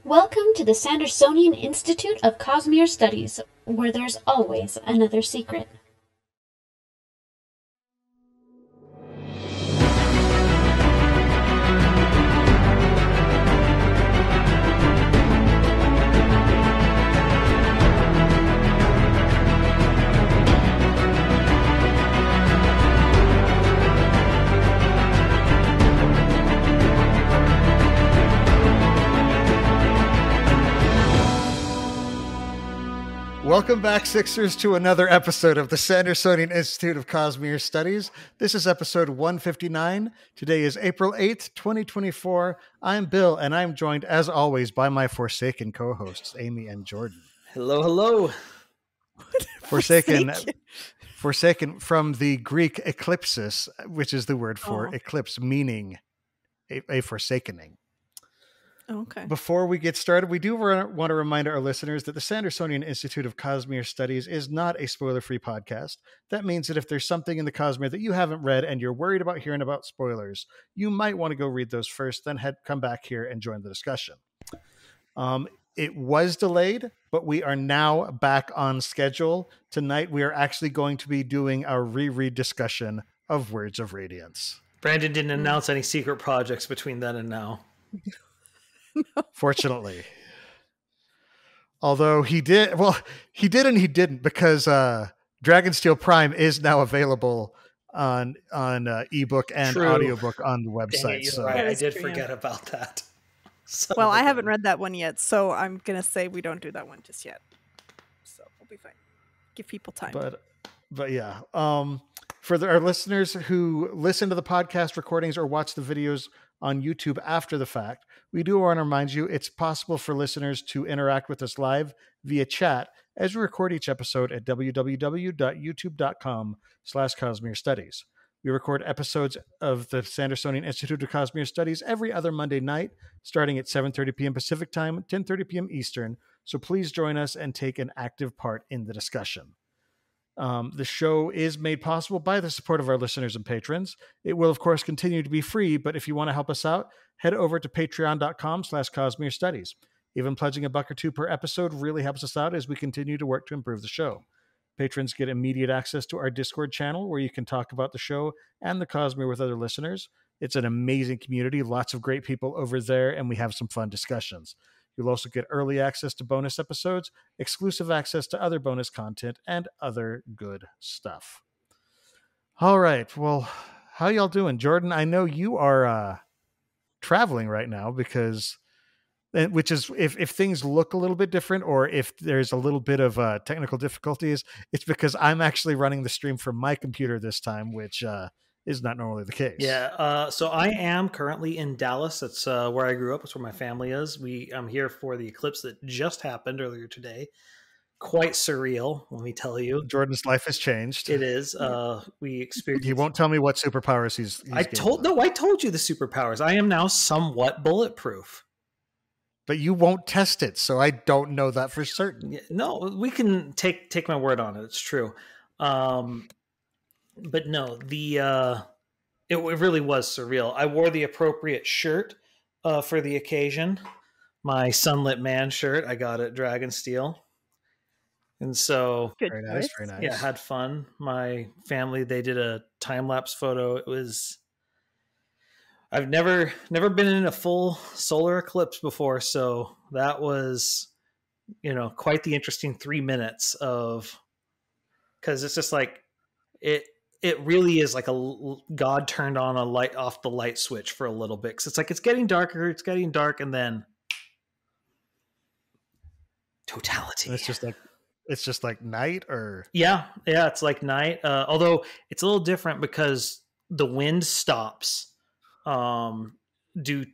Welcome to the Sandersonian Institute of Cosmere Studies, where there's always another secret. Welcome back, Sixers, to another episode of the Sandersonian Institute of Cosmere Studies. This is episode 159. Today is April 8th, 2024. I'm Bill, and I'm joined, as always, by my Forsaken co-hosts, Amy and Jordan. Hello, hello. Forsaken from the Greek eclipsis, which is the word for eclipse, meaning a forsakening. Okay. Before we get started, we do want to remind our listeners that the Sandersonian Institute of Cosmere Studies is not a spoiler-free podcast. That means that if there's something in the Cosmere that you haven't read and you're worried about hearing about spoilers, you might want to go read those first, then come back here and join the discussion. It was delayed, but we are now back on schedule. Tonight, we are actually going to be doing our reread discussion of Words of Radiance. Brandon didn't announce any secret projects between then and now. Fortunately. Although he did and he didn't, because Dragonsteel Prime is now available on ebook and audiobook on the website. So right. I did forget about that. Well, I haven't read that one yet, so I'm going to say we don't do that one just yet. So we'll be fine. Give people time. But yeah. For our listeners who listen to the podcast recordings or watch the videos on YouTube after the fact, we do want to remind you it's possible for listeners to interact with us live via chat as we record each episode at www.youtube.com/Cosmere Studies. We record episodes of the Sandersonian Institute of Cosmere Studies every other Monday night, starting at 7:30 p.m. Pacific Time, 10:30 p.m. Eastern. So please join us and take an active part in the discussion. The show is made possible by the support of our listeners and patrons. It will, of course, continue to be free, but if you want to help us out, head over to patreon.com/Cosmere Studies. Even pledging $1 or $2 per episode really helps us out as we continue to work to improve the show. Patrons get immediate access to our Discord channel where you can talk about the show and the Cosmere with other listeners. It's an amazing community, lots of great people over there, and we have some fun discussions. You'll also get early access to bonus episodes, exclusive access to other bonus content, and other good stuff. All right. Well, how y'all doing? Jordan, I know you are traveling right now which is if things look a little bit different or if there's a little bit of technical difficulties, it's because I'm actually running the stream from my computer this time, which is not normally the case. Yeah. So I am currently in Dallas. That's where I grew up. That's where my family is. I'm here for the eclipse that just happened earlier today. Quite surreal, let me tell you. Jordan's life has changed. It is. We experienced. He won't tell me what superpowers he's I told you the superpowers. I am now somewhat bulletproof. But you won't test it, so I don't know that for certain. No, we can take my word on it. It's true. But no, it really was surreal. I wore the appropriate shirt for the occasion. My Sunlit Man shirt I got at Dragonsteel. And so very nice. Yeah, had fun. My family, they did a time-lapse photo. I've never been in a full solar eclipse before, so that was, quite the interesting 3 minutes because it's just like it really is like God turned on off the light switch for a little bit. Cause it's like, it's getting darker, and then totality. It's just like night or. Yeah. It's like night. Although it's a little different because the wind stops, due to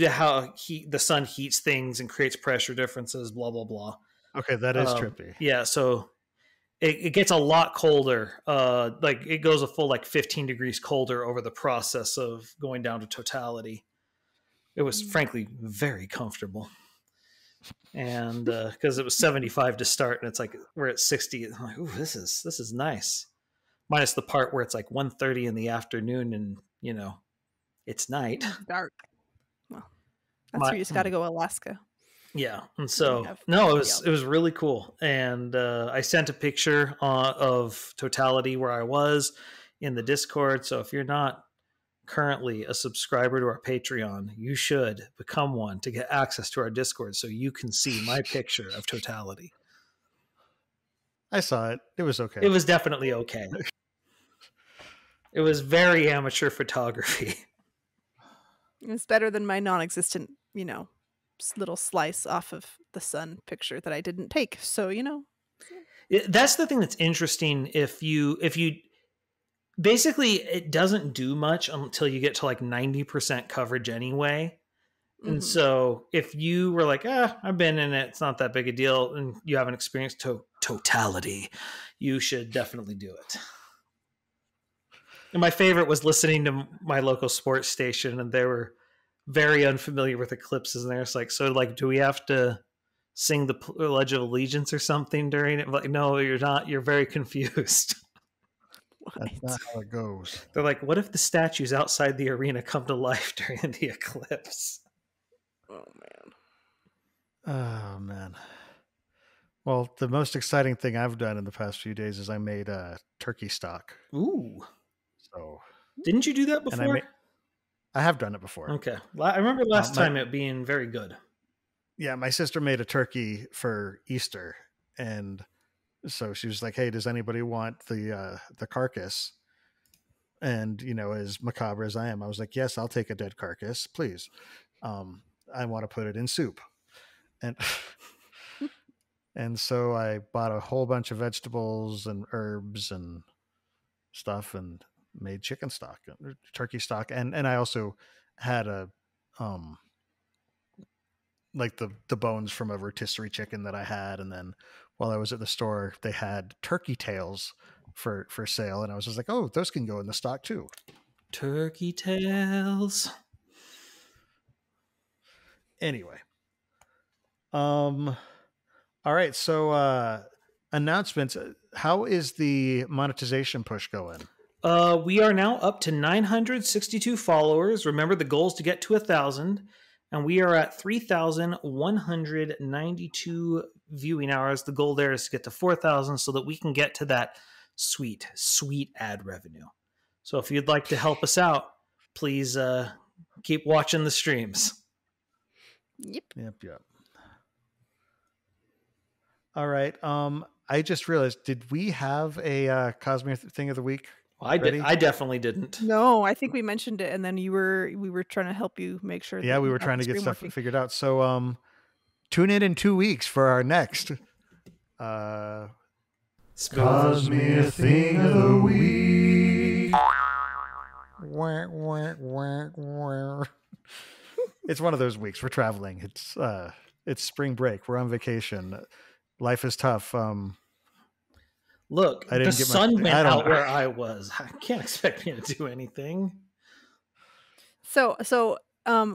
how the sun heats things and creates pressure differences, blah, blah, blah. Okay. That is trippy. Yeah. So it gets a lot colder. Like it goes a full 15 degrees colder over the process of going down to totality. It was frankly very comfortable. And because it was 75 to start and it's like we're at 60. I'm like, ooh, this is nice. Minus the part where it's like 1:30 in the afternoon and it's night. Dark. Well, that's where you just got to go Alaska. Yeah, and We so have no, it somebody was really cool, and I sent a picture of Totality where I was in the Discord. So if you're not currently a subscriber to our Patreon, you should become one to get access to our Discord, so you can see my picture of Totality. I saw it. It was okay. It was definitely okay. It was very amateur photography. It's better than my non-existent, little slice off of the sun picture that I didn't take. So, That's the thing that's interesting. If you basically, it doesn't do much until you get to like 90% coverage anyway. And so if you were like, I've been in it, it's not that big a deal, and you haven't experienced Totality, you should definitely do it. And my favorite was listening to my local sports station, and they were very unfamiliar with eclipses, and they're just like, so like, do we have to sing the Pledge of Allegiance or something during it? Like, no, you're not. You're very confused. That's not how it goes. They're like, what if the statues outside the arena come to life during the eclipse? Oh man. Well, the most exciting thing I've done in the past few days is I made turkey stock. Ooh. So didn't you do that before? I have done it before. Okay. I remember last time it being very good. Yeah, my sister made a turkey for Easter, and so she was like, hey, does anybody want the carcass? And, as macabre as I am, I was like, yes, I'll take a dead carcass, please. I want to put it in soup. And so I bought a whole bunch of vegetables and herbs and stuff and made chicken stock, turkey stock. And I also had like the bones from a rotisserie chicken that I had. And then while I was at the store, they had turkey tails for sale. And I was just like, oh, those can go in the stock too. Turkey tails. Anyway. All right. So, announcements. How is the monetization push going? We are now up to 962 followers. Remember, the goal is to get to 1,000, and we are at 3,192 viewing hours. The goal there is to get to 4,000 so that we can get to that sweet, sweet ad revenue. So if you'd like to help us out, please keep watching the streams. Yep. All right. I just realized, did we have a Cosmere Thing of the Week? Well, I did. I definitely didn't. No, I think we mentioned it, and then we were trying to help you make sure. Yeah, we were trying to get stuff figured out. So, tune in 2 weeks for our next Cosmere Thing of the Week. It's one of those weeks. We're traveling. It's spring break. We're on vacation. Life is tough. Look, the sun went out where I was. I can't expect me to do anything. So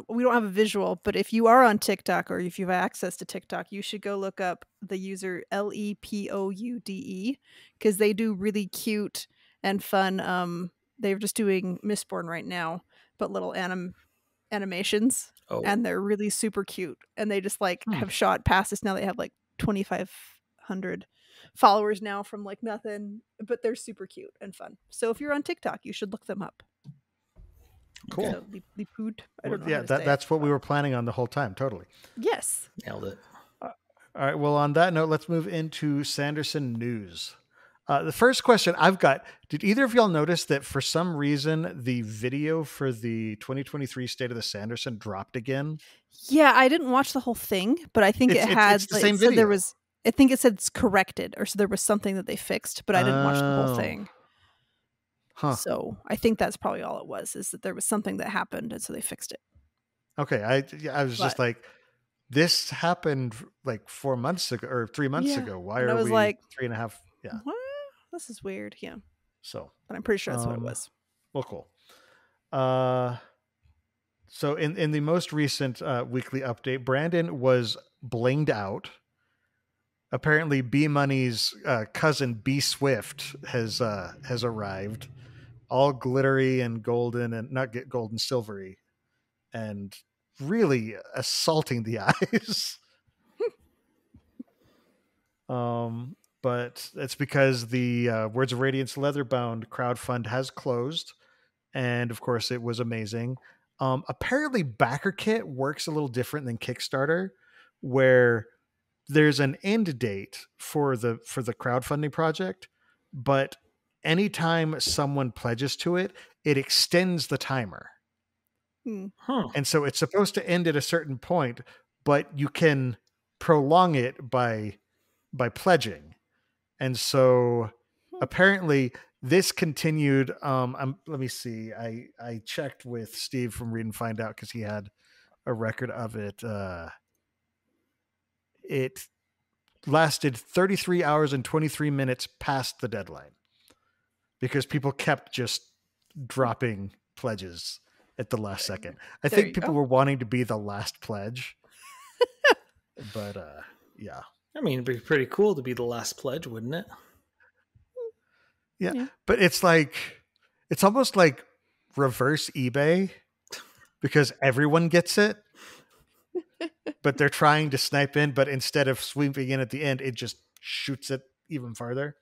we don't have a visual, but if you are on TikTok or if you have access to TikTok, you should go look up the user LEPOUDE, because they do really cute and fun. They're just doing Mistborn right now, but little animations, and they're really super cute. And they just have shot past us. Now they have 2,500 followers now from nothing, but they're super cute and fun. So if you're on TikTok, you should look them up. Cool. So, I don't know. Yeah, that's what we were planning on the whole time. Totally. Yes. Nailed it. All right. Well, on that note, let's move into Sanderson news. The first question I've got, did either of y'all notice that for some reason the video for the 2023 State of the Sanderson dropped again? Yeah, I didn't watch the whole thing, but I think it's the same video. I think it said it's corrected, or so there was something that they fixed, but I didn't watch the whole thing. Huh. So I think that's probably all it was, is that there was something that happened, and so they fixed it. Okay. I was just like, this happened 4 months ago or 3 months ago. Why are we 3.5? Yeah. What? This is weird. Yeah. So, but I'm pretty sure that's what it was. Well, cool. So in the most recent weekly update, Brandon was blinged out. Apparently, B Money's cousin B Swift has arrived, all glittery and golden, and not get golden, silvery, and really assaulting the eyes. But it's because the Words of Radiance Leatherbound crowdfund has closed, and of course it was amazing. Apparently, BackerKit works a little different than Kickstarter, where there's an end date for the crowdfunding project, but anytime someone pledges to it, it extends the timer. Huh. And so it's supposed to end at a certain point, but you can prolong it by pledging. And so apparently this continued. Let me see. I checked with Steve from Read and Find Out because he had a record of it. It lasted 33 hours and 23 minutes past the deadline because people kept just dropping pledges at the last second. I think people were wanting to be the last pledge. But yeah. I mean, it'd be pretty cool to be the last pledge, wouldn't it? Yeah. But it's like, it's almost like reverse eBay because everyone gets it, but they're trying to snipe in, but instead of sweeping in at the end, it just shoots it even farther.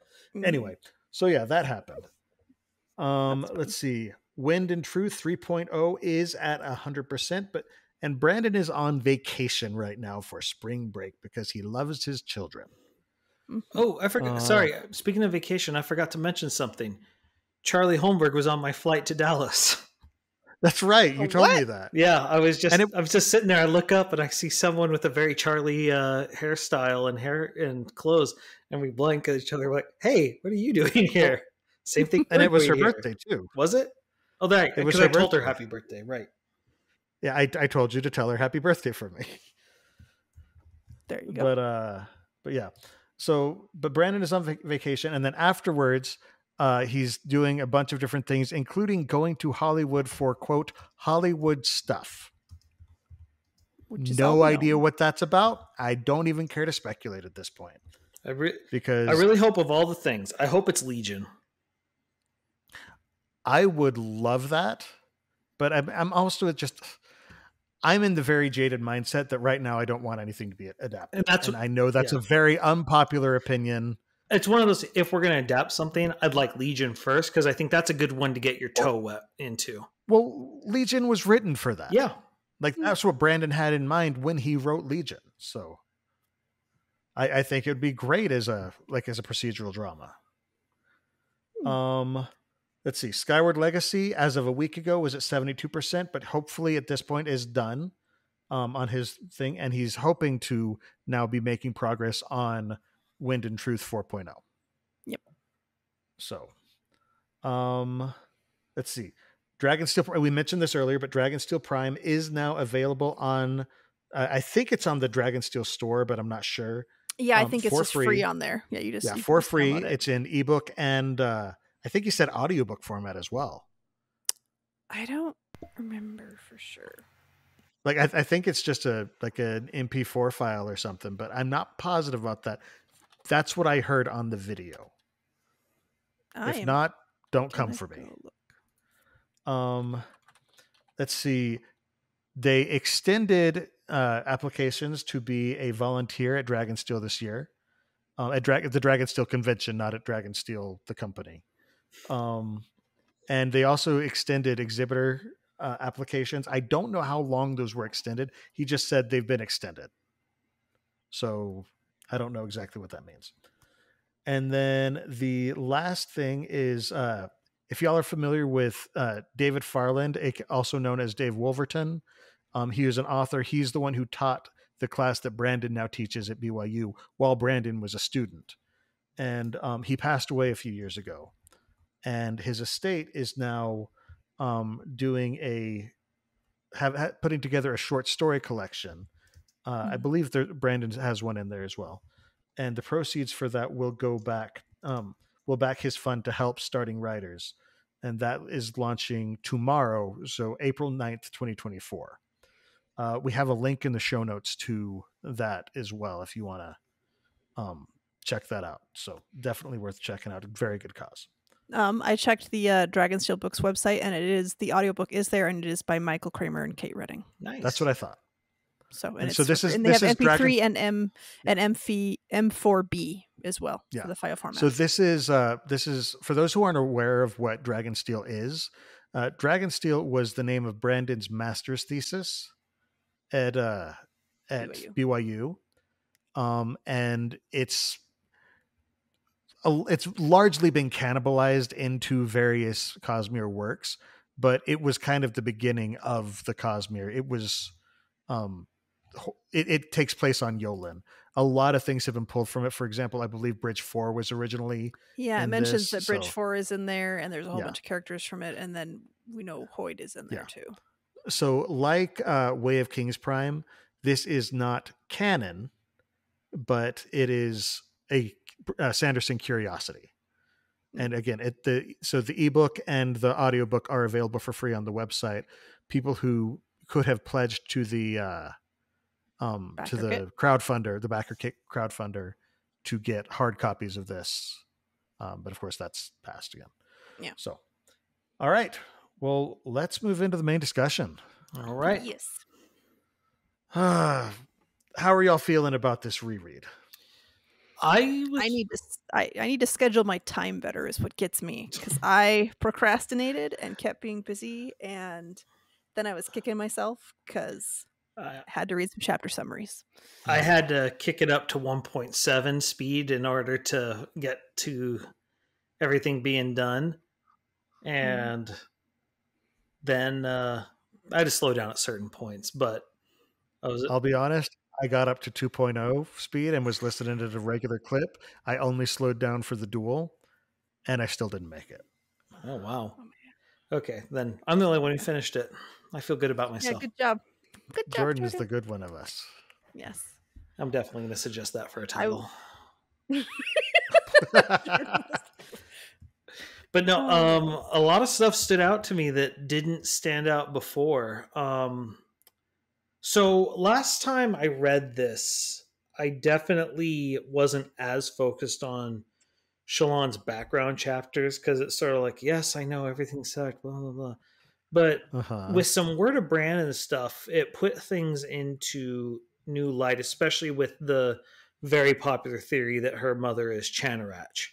Anyway, so yeah, that happened. Let's see. Wind and Truth 3.0 is at 100%, and Brandon is on vacation right now for spring break because he loves his children. Oh, I forgot. Sorry. Speaking of vacation, I forgot to mention something. Charlie Holmberg was on my flight to Dallas. That's right. You told me that. Yeah, I was just sitting there. I look up and I see someone with a very Charlie hairstyle and hair and clothes, and we blink at each other. We're like, "Hey, what are you doing here?" Same thing. And it was her birthday too. Was it? Oh, that because I told her happy birthday. Right. Yeah, I told you to tell her happy birthday for me. There you go. But yeah. So, but Brandon is on vacation, and then afterwards, he's doing a bunch of different things, including going to Hollywood for quote Hollywood stuff. No idea what that's about. I don't even care to speculate at this point. Because I really hope of all the things, I hope it's Legion. I would love that, but I'm also I'm in the very jaded mindset that right now I don't want anything to be adapted. And I know that's a very unpopular opinion. It's one of those, if we're going to adapt something, I'd like Legion first, because I think that's a good one to get your toe wet into. Well, Legion was written for that. Yeah. Like that's what Brandon had in mind when he wrote Legion. So I think it would be great as a procedural drama. Let's see. Skyward Legacy, as of a week ago, was at 72%, but hopefully at this point is done on his thing. And he's hoping to now be making progress on Wind and Truth 4.0. Yep. So, let's see. Dragonsteel, we mentioned this earlier, but Dragonsteel Prime is now available on, I think it's on the Dragonsteel store, but I'm not sure. Yeah, I think it's just free on there. Yeah, you for free. It's in ebook and I think you said audiobook format as well. I don't remember for sure. Like I think it's just an MP4 file or something, but I'm not positive about that. That's what I heard on the video. If not, don't come for me. Let's see. They extended applications to be a volunteer at Dragonsteel this year. At the Dragonsteel convention, not at Dragonsteel the company. And they also extended exhibitor applications. I don't know how long those were extended. He just said they've been extended. So I don't know exactly what that means. And then the last thing is, if y'all are familiar with David Farland, also known as Dave Wolverton, he was an author. He's the one who taught the class that Brandon now teaches at BYU while Brandon was a student. And he passed away a few years ago. And his estate is now putting together a short story collection. I believe Brandon has one in there as well. And the proceeds for that will go back, will back his fund to help starting writers. And that is launching tomorrow, so April 9th, 2024. We have a link in the show notes to that as well if you want to check that out. So definitely worth checking out. A very good cause. I checked the Dragonsteel Books website, and the audiobook is there, and it is by Michael Kramer and Kate Redding. Nice. That's what I thought. So and, And it's so this for- is and they this have is MP3 Dragon. and M4B as well Yeah. for the file format. So this is for those who aren't aware of what Dragonsteel is. Dragonsteel was the name of Brandon's master's thesis at BYU. And it's largely been cannibalized into various Cosmere works, but it was kind of the beginning of the Cosmere. It was, it takes place on Yolin. A lot of things have been pulled from it. For example, I believe Bridge 4 was originally Yeah, it in mentions this, that Bridge so- 4 is in there, and there's a whole Yeah. bunch of characters from it, and then we know Hoyd is in there Yeah. too. So like Way of Kings Prime, this is not canon, but it is a Sanderson curiosity. And again, the ebook and the audiobook are available for free on the website. People who could have pledged to the crowdfunder, the Backer Kick crowdfunder, to get hard copies of this. But of course that's passed again. Yeah. So, all right. Well, let's move into the main discussion. All right. Yes. How are y'all feeling about this reread? I need to schedule my time better is what gets me, because I procrastinated and kept being busy, and then I was kicking myself because I had to read some chapter summaries. I had to kick it up to 1.7 speed in order to get to everything being done. And then I had to slow down at certain points, but I'll be honest, I got up to 2.0 speed and was listening to the regular clip. I only slowed down for the duel, and I still didn't make it. Oh, wow. Okay, then I'm the only one who finished it. I feel good about myself. Yeah, good job. Good job, Jordan is the good one of us. Yes. I'm definitely going to suggest that for a title. But no, a lot of stuff stood out to me that didn't stand out before. So last time I read this, I definitely wasn't as focused on Shallan's background chapters, because it's sort of like, yes, I know everything sucked, blah, blah, blah. But with some Word of Brandon stuff, it put things into new light, especially with the very popular theory that her mother is Chanarach.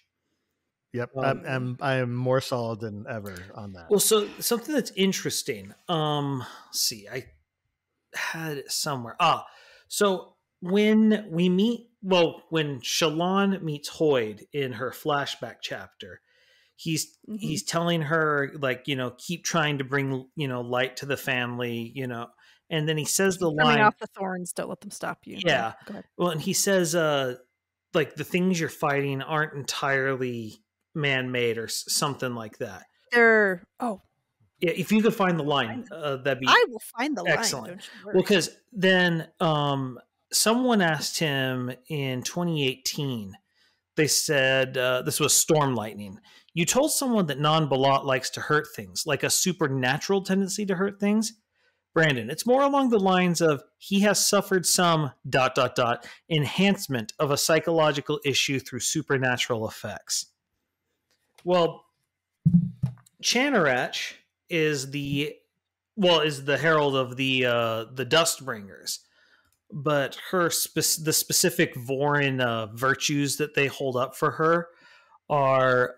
Yep, I am more solid than ever on that. Well, so something that's interesting. Let's see, I had it somewhere. So when we meet, when Shallan meets Hoyd in her flashback chapter, he's telling her, like, keep trying to bring, light to the family, and then he says the line, off the thorns, don't let them stop you. Yeah. Go ahead. Well, and he says, like, the things you're fighting aren't entirely man-made or something like that. Yeah, if you could find the line, that'd be I will find the excellent. line. Don't you worry. Well, because then someone asked him in 2018, they said, this was Storm Lightning, you told someone that non-Balat likes to hurt things, like a supernatural tendency to hurt things. Brandon, it's more along the lines of he has suffered some ... enhancement of a psychological issue through supernatural effects. Well, Chanarach is the herald of the Dustbringers, but the specific Vorin virtues that they hold up for her are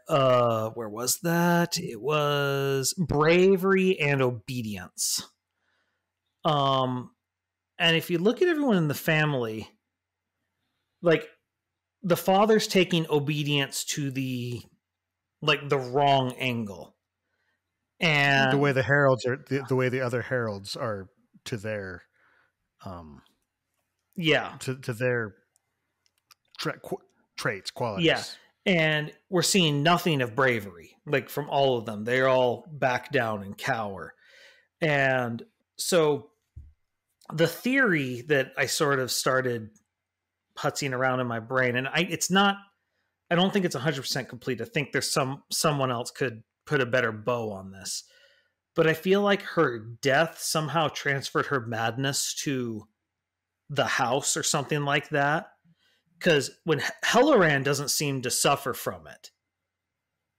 where was that? It was bravery and obedience. And if you look at everyone in the family, like, the father's taking obedience to the wrong angle. And the way the heralds are, the way the other heralds are to their, to their traits, qualities. Yeah, and we're seeing nothing of bravery, like, from all of them. They're all back down and cower. And so the theory that I sort of started putzing around in my brain, and I don't think it's 100% complete. I think there's someone else could put a better bow on this. But I feel like her death somehow transferred her madness to the house or something like that. Because when Helloran doesn't seem to suffer from it.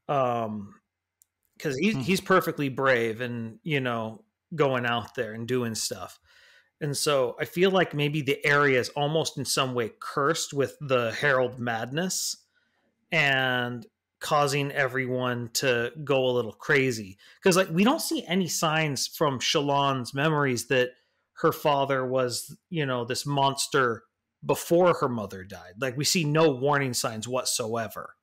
Because he's perfectly brave and, going out there and doing stuff. And so I feel like maybe the area is almost in some way cursed with the Herald madness and causing everyone to go a little crazy. Because like we don't see any signs from Shallan's memories that her father was, you know, this monster before her mother died. Like we see no warning signs whatsoever.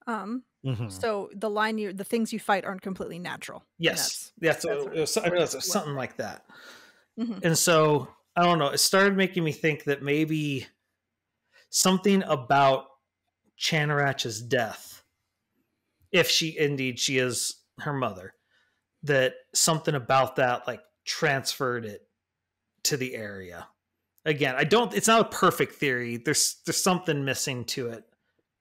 So the things you fight aren't completely natural. Yes, that's something like that. Mm-hmm. And so I don't know. It started making me think that maybe something about Chanarach's death, if she is her mother, that something about that like transferred it to the area. Again, it's not a perfect theory. There's something missing to it,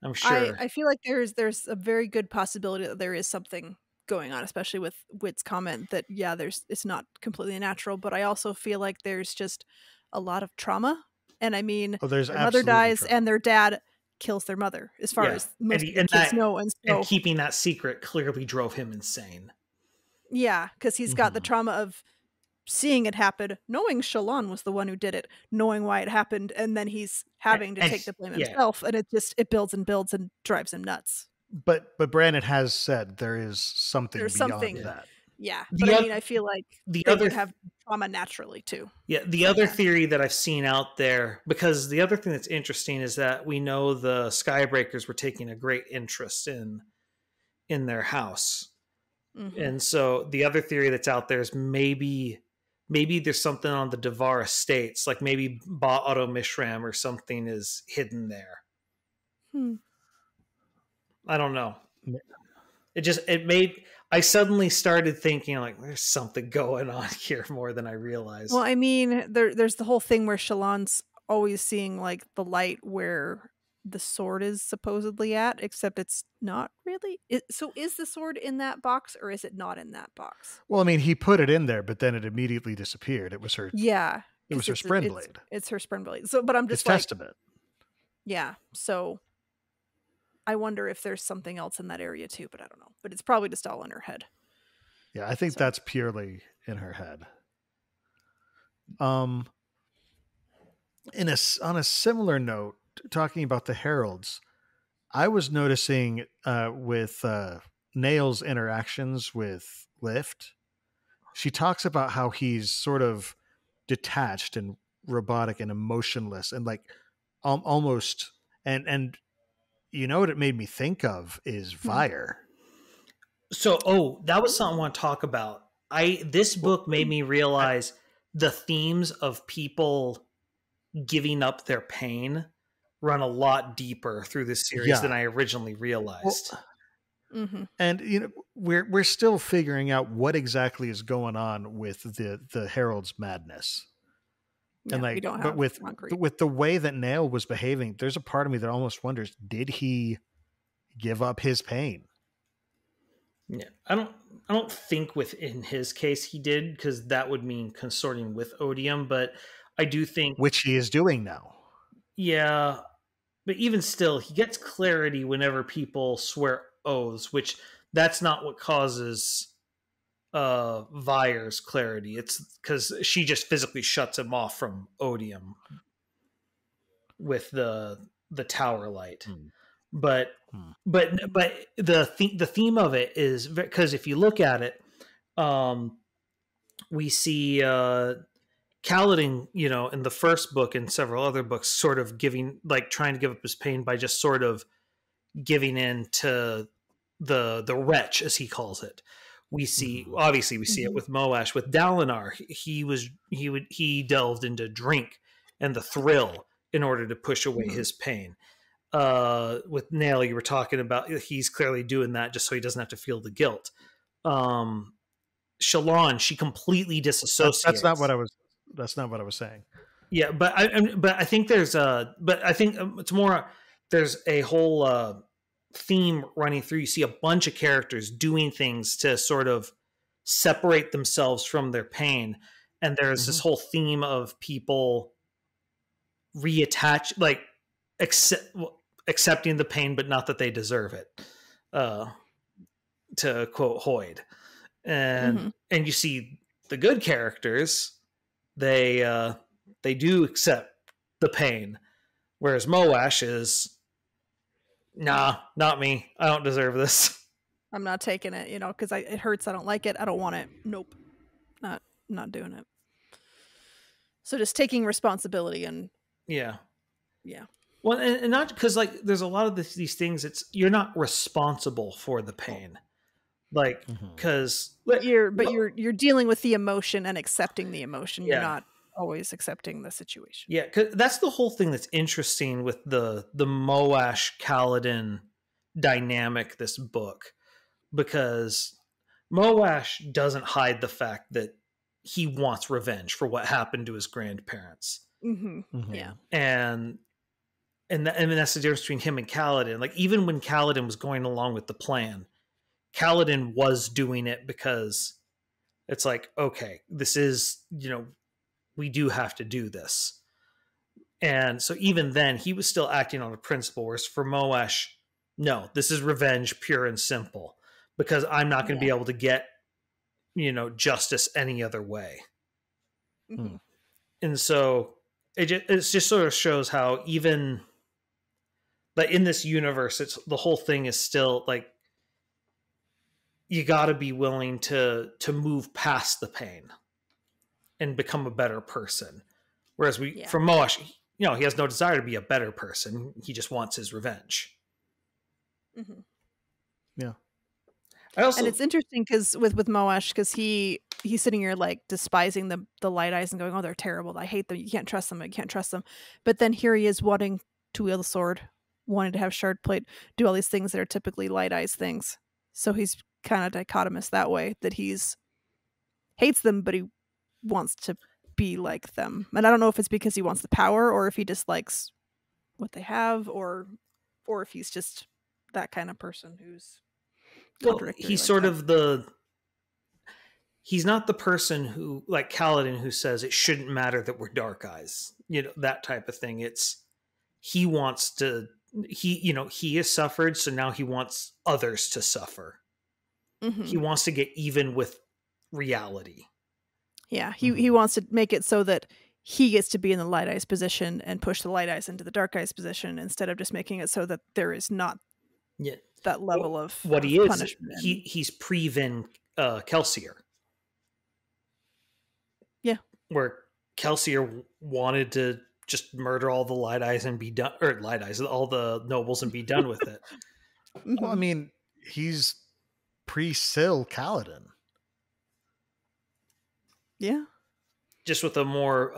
I'm sure. I feel like there's a very good possibility that there is something going on, especially with Whit's comment that it's not completely natural, but I also feel like there's just a lot of trauma. And I mean, their mother dies and their dad kills their mother, as far as most kids know. And keeping that secret clearly drove him insane. Yeah, because he's got the trauma of seeing it happen, knowing Shallan was the one who did it, knowing why it happened, and then he's having to take the blame himself, and it builds and builds and drives him nuts. But Brandon has said there is something beyond that. Yeah, but I mean, I feel like they would have trauma naturally too. Yeah, the other theory that I've seen out there, because the other thing that's interesting is that we know the Skybreakers were taking a great interest in their house. Mm-hmm. And so the other theory that's out there is maybe there's something on the Devar estates, like maybe Ba Otto Mishram or something is hidden there. I don't know. I suddenly started thinking like there's something going on here more than I realized. Well, I mean, there's the whole thing where Shallan's always seeing like the light where the sword is supposedly at, except it's not really. So is the sword in that box or is it not in that box? Well, I mean, he put it in there, but then it immediately disappeared. It was her. Yeah. It was her spren blade. It's her spren blade. So, but I'm just it's like. Testament. Yeah. So I wonder if there's something else in that area too, but I don't know. But it's probably just all in her head. Yeah, I think that's purely in her head. On a similar note, talking about the heralds, I was noticing with Nail's interactions with Lift, she talks about how he's sort of detached and robotic and emotionless and like almost and you know what it made me think of is Vyre. So that was something I want to talk about. This book made me realize the themes of people giving up their pain run a lot deeper through this series than I originally realized. And you know, we're still figuring out what exactly is going on with the Herald's madness. Yeah, and like, we don't but have with the way that Nail was behaving, there's a part of me that almost wonders: did he give up his pain? Yeah, I don't think within his case he did, because that would mean consorting with Odium. But I do think, which he is doing now. Yeah, but even still, he gets clarity whenever people swear oaths, which that's not what causes Vyre's clarity. It's because she just physically shuts him off from Odium with the tower light. But the theme of it is because if you look at it, we see Kaladin, you know, in the first book and several other books, sort of trying to give up his pain by just sort of giving in to the wretch, as he calls it. We see, obviously, we see it with Moash. With Dalinar, he delved into drink and the thrill in order to push away his pain. With Nail, you were talking about he's clearly doing that just so he doesn't have to feel the guilt. Shallan, she completely disassociates. That's not what I was saying. Yeah, but I think it's more. There's a whole theme running through. You see a bunch of characters doing things to sort of separate themselves from their pain, and there's this whole theme of people reattach, like accepting the pain, but not that they deserve it. To quote Hoyd, and you see the good characters they do accept the pain, whereas Moash is, nah, not me. I don't deserve this. I'm not taking it, because it hurts. I don't like it. I don't want it. Nope, not doing it. So just taking responsibility and yeah. Well, and not because like there's a lot of these things. You're not responsible for the pain, like because you're dealing with the emotion and accepting the emotion. Yeah. You're not always accepting the situation. Yeah, because that's the whole thing that's interesting with the Moash Kaladin dynamic. This book, because Moash doesn't hide the fact that he wants revenge for what happened to his grandparents. Yeah, and that's the difference between him and Kaladin. Like even when Kaladin was going along with the plan, Kaladin was doing it because it's like, okay, this is, we do have to do this. And so even then he was still acting on a principle, whereas for Moash, no, this is revenge pure and simple, because I'm not going to be able to get, justice any other way. And so it just sort of shows how even like in this universe, the whole thing is still like, you got to be willing to move past the pain and become a better person. Whereas from Moash, he has no desire to be a better person. He just wants his revenge. Yeah. And it's interesting because with Moash, because he's sitting here like despising the Light Eyes and going, oh, they're terrible. I hate them. You can't trust them. I can't trust them. But then here he is wanting to wield the sword, wanting to have shard plate, do all these things that are typically Light Eyes things. So he's kind of dichotomous that way, that he's hates them, but he wants to be like them. And I don't know if it's because he wants the power or if he dislikes what they have, or if he's just that kind of person who's he's sort of he's not the person who, like Kaladin, who says it shouldn't matter that we're Dark Eyes, that type of thing. It's he wants to, he has suffered, so now he wants others to suffer. He wants to get even with reality. Yeah, he wants to make it so that he gets to be in the Light Eyes position and push the Light Eyes into the Dark Eyes position, instead of just making it so that there is not that level of what he is. Punishment. He's pre-Vin Kelsier. Yeah, where Kelsier wanted to just murder all the Light Eyes and be done, or Light Eyes, all the nobles and be done with it. Well, I mean, he's pre-Syl Kaladin. Yeah. Just with a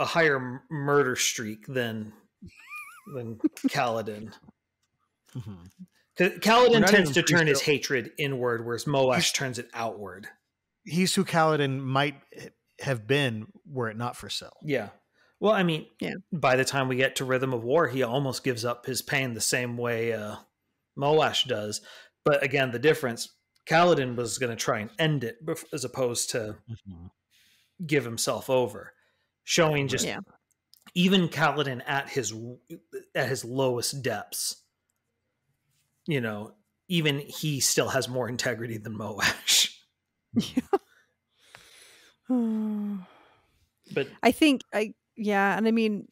higher murder streak than Kaladin. Kaladin tends to turn his hatred inward, whereas Moash turns it outward. He's who Kaladin might have been were it not for Syl. Yeah. Well, I mean, by the time we get to Rhythm of War, he almost gives up his pain the same way Moash does. But again, the difference, Kaladin was going to try and end it as opposed to give himself over. Showing just even Kaladin at his lowest depths, even he still has more integrity than Moash. But I think and I mean,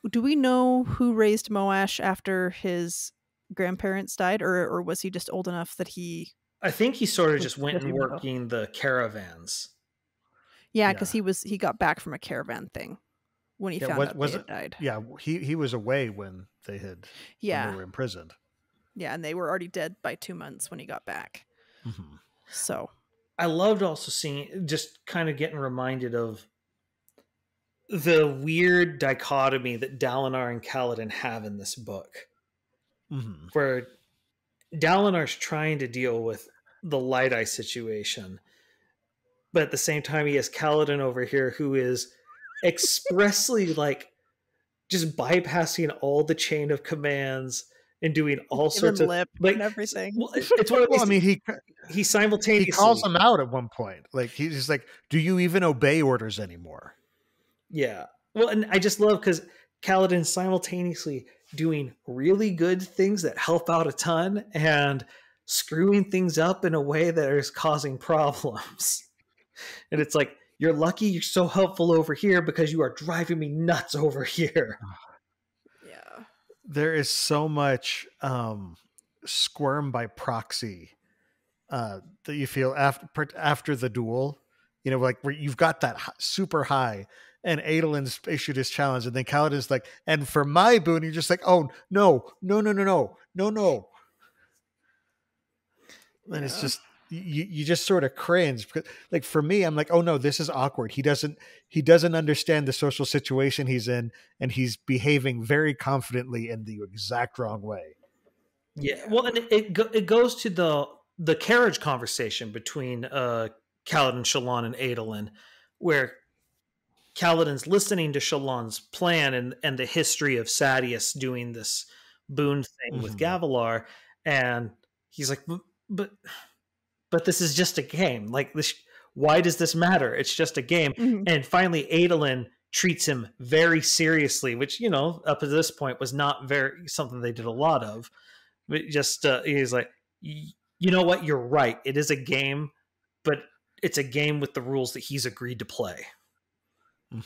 do we know who raised Moash after his grandparents died, or was he just old enough that he? I think he sort of just went and working the caravans. Yeah, because he got back from a caravan thing when he found out they had died. Yeah, he was away when they when they were imprisoned. Yeah, and they were already dead by 2 months when he got back. So I loved also seeing, just kind of getting reminded of the weird dichotomy that Dalinar and Kaladin have in this book. Where Dalinar's trying to deal with the Light Eye situation, but at the same time he has Kaladin over here who is expressly like just bypassing all the chain of commands and doing all sorts of lip like and everything. It's one of these, I mean, he simultaneously he calls them out at one point. Like he's just like, "Do you even obey orders anymore?" Yeah. Well, and I just love because Kaladin's simultaneously doing really good things that help out a ton and screwing things up in a way that is causing problems. And it's like, You're lucky you're so helpful over here because you are driving me nuts over here. Yeah. There is so much squirm by proxy that you feel after the duel. You know, like where you've got that super high, and Adolin's issued his challenge, and then Kaladin's like, and for my boon, you're just like, oh no. And it's just you just sort of cringe because, like, for me, I'm like, oh no, this is awkward. He doesn't understand the social situation he's in, and he's behaving very confidently in the exact wrong way. Yeah, well, and it goes to the carriage conversation between Kaladin, Shallan, and Adolin, where Kaladin's listening to Shallan's plan and the history of Sadeas doing this boon thing with Gavilar, and he's like, but this is just a game. Like, this, why does this matter? It's just a game. And finally, Adolin treats him very seriously, which, you know, up to this point was not very something they did a lot of. But just he's like, you know what? You're right. It is a game, but it's a game with the rules that he's agreed to play.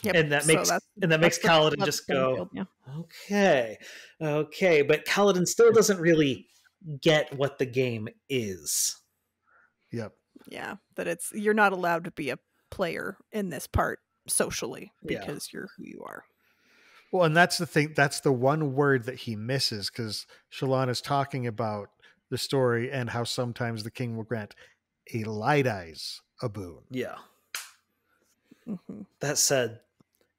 Yep. And that makes Kaladin just go, okay. But Kaladin still doesn't really get what the game is. Yep. Yeah, that you're not allowed to be a player in this part socially because you're who you are. Well, and that's the thing. That's the one word that he misses, because Shallan is talking about the story and how sometimes the king will grant a light eyes a boon. Yeah. That said,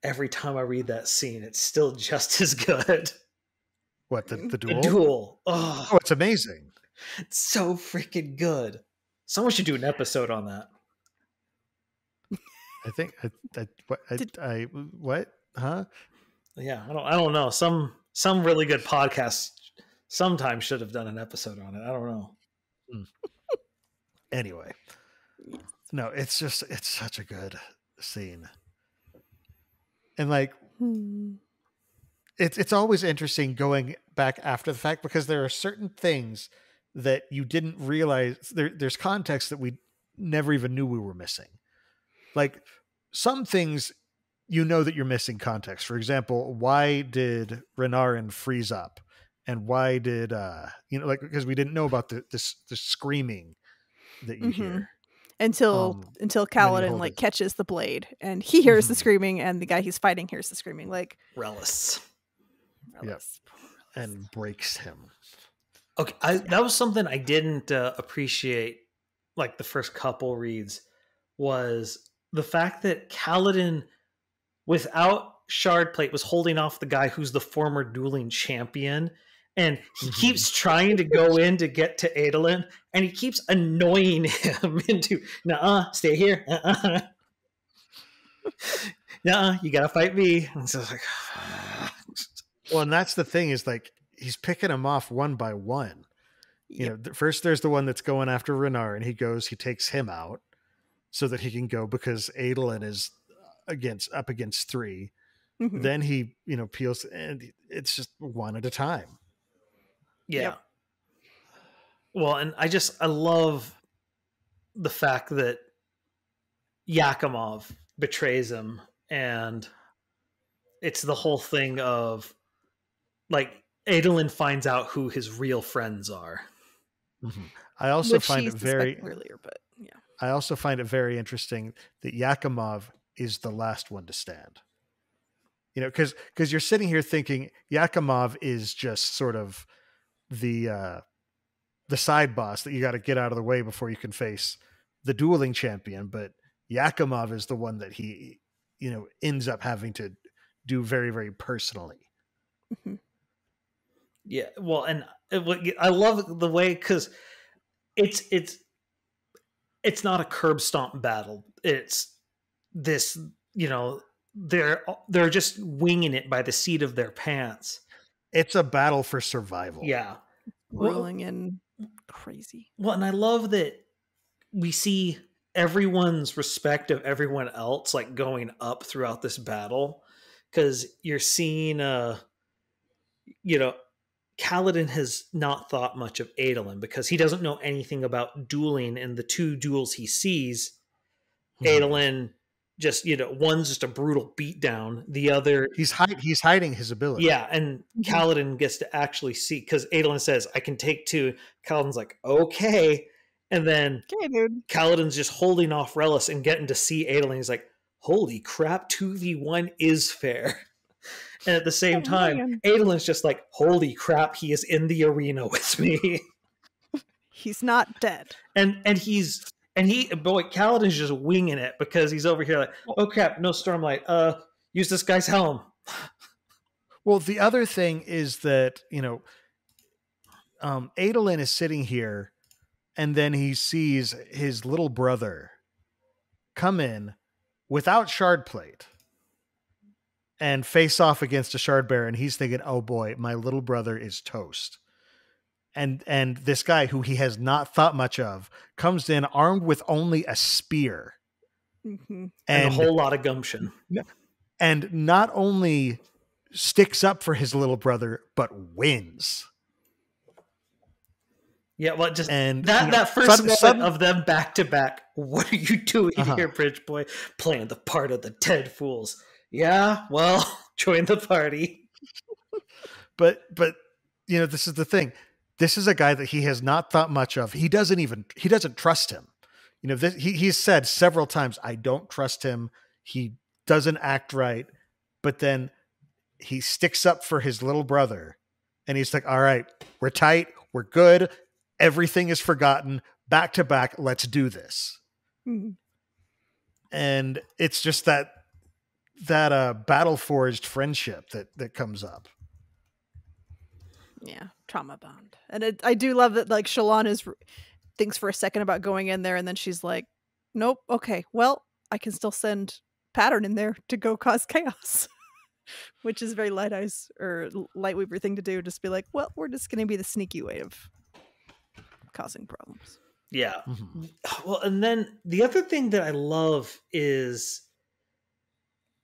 every time I read that scene, it's still just as good. What, the duel? The duel. Oh, it's amazing. It's so freaking good. Someone should do an episode on that. I think what? Huh? Yeah, I don't know. Some really good podcast sometimes should have done an episode on it. I don't know. Anyway, no, it's such a good scene, and like it's always interesting going back after the fact, because there are certain things that you didn't realize. There's context that we never even knew we were missing. Like some things, you know that you're missing context. For example, why did Renarin freeze up? And why did, like, because we didn't know about the screaming that you hear. Until Kaladin like catches the blade and he hears the screaming, and the guy he's fighting hears the screaming, like Relis. Yep. And breaks him. Okay, that was something I didn't appreciate, like the first couple reads, was the fact that Kaladin, without Shard Plate, was holding off the guy who's the former dueling champion, and he keeps trying to go in to get to Adolin, and he keeps annoying him into, nuh-uh, stay here, nuh-uh, you gotta fight me. And so it's like, well, and that's the thing, is like he's picking them off one by one. You know, first there's the one that's going after Renar, and he takes him out so that he can go, because Adolin is up against 3. Then he, peels, and it's just one at a time. Yeah. Yep. Well, and I love the fact that Yakimov betrays him, and it's the whole thing of, like, Adolin finds out who his real friends are. I also find it very earlier, but yeah. I also find it very interesting that Yakimov is the last one to stand. Because you're sitting here thinking Yakimov is just sort of the side boss that you got to get out of the way before you can face the dueling champion. But Yakimov is the one that he, ends up having to do very, very personally. Yeah, well, and I love the way, because it's not a curb stomp battle. It's this, they're just winging it by the seat of their pants. It's a battle for survival. Yeah, rolling in crazy. Well, and I love that we see everyone's respect of everyone else, like, going up throughout this battle, because you're seeing, Kaladin has not thought much of Adolin because he doesn't know anything about dueling. In the 2 duels he sees, Adolin just, one's just a brutal beatdown. The other, he's hiding his ability. yeah, and Kaladin gets to actually see, because Adolin says, "I can take two." Kaladin's like, "Okay," and then Okay, dude. Kaladin's just holding off Relis and getting to see Adolin. He's like, "Holy crap, 2v1 is fair." And at the same time, man. Adolin's just like, "Holy crap, he is in the arena with me." He's not dead. And Kaladin's just winging it, because he's over here like, "Oh crap, no Stormlight. Use this guy's helm." Well, the other thing is that, Adolin is sitting here, and then he sees his little brother come in without shard plate and face off against a shard bearer, and he's thinking, "Oh boy, my little brother is toast." And this guy, who he has not thought much of, comes in armed with only a spear. Mm-hmm. And a whole lot of gumption. And not only sticks up for his little brother, but wins. Yeah, well, just and that first moment of them back to back. What are you doing here, Bridge Boy? Playing the part of the dead fools. Yeah, well, join the party. But this is the thing. This is a guy that he has not thought much of. He doesn't trust him. He's said several times, "I don't trust him. He doesn't act right." But then he sticks up for his little brother, and he's like, "All right, we're tight. We're good. Everything is forgotten. Back to back. Let's do this." Mm-hmm. And it's just that battle forged friendship that comes up. Yeah, trauma bond. And I do love that, like, Shallan thinks for a second about going in there, and then she's like, "Nope, okay, well, I can still send Pattern in there to go cause chaos." Which is very Lightweaver thing to do, just be like, "Well, we're just going to be the sneaky way of causing problems." Yeah. Mm-hmm. Well, and then the other thing that I love is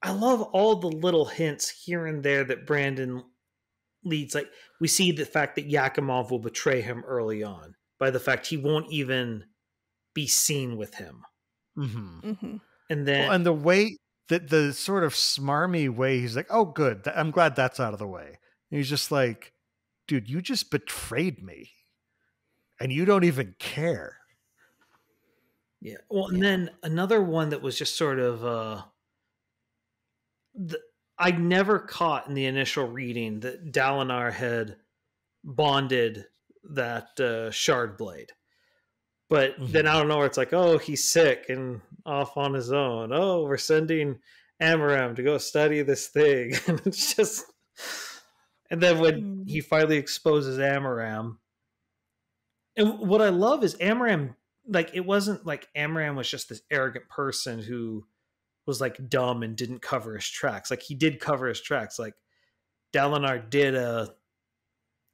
I love all the little hints here and there that Brandon leads. Like, we see the fact that Yakimov will betray him early on by the fact he won't even be seen with him. Mm-hmm. Mm-hmm. And then, and the way that the sort of smarmy way, he's like, "Oh, good. I'm glad that's out of the way." And he's just like, "Dude, you just betrayed me and you don't even care." Yeah. Well, and then another one that was just sort of, I never caught in the initial reading that Dalinar had bonded that shard blade. But then I don't know where it's like, "Oh, he's sick and off on his own. Oh, we're sending Amaram to go study this thing." And it's just, and then when he finally exposes Amaram, and what I love is Amaram, like, it wasn't like Amaram was just this arrogant person who was like dumb and didn't cover his tracks. Like, he did cover his tracks. Like, Dalinar did an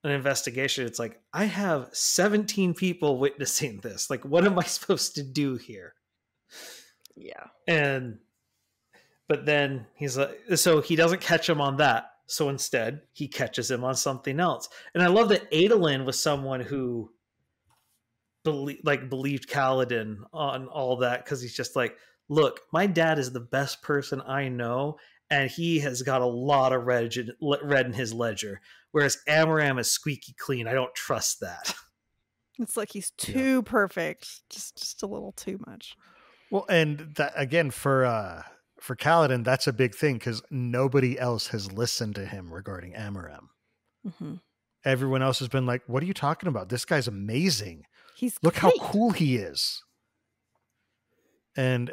investigation. It's like, I have 17 people witnessing this. Like, what am I supposed to do here? Yeah. But then he's like, so he doesn't catch him on that. So instead, he catches him on something else. And I love that Adolin was someone who believed Kaladin on all that, because he's just like, "Look, my dad is the best person I know, and he has got a lot of red in his ledger. Whereas Amaram is squeaky clean. I don't trust that." It's like he's too perfect, just a little too much. Well, and that, again, for Kaladin, that's a big thing, because nobody else has listened to him regarding Amaram. Mm-hmm. Everyone else has been like, "What are you talking about? This guy's amazing. Look great. how cool he is." And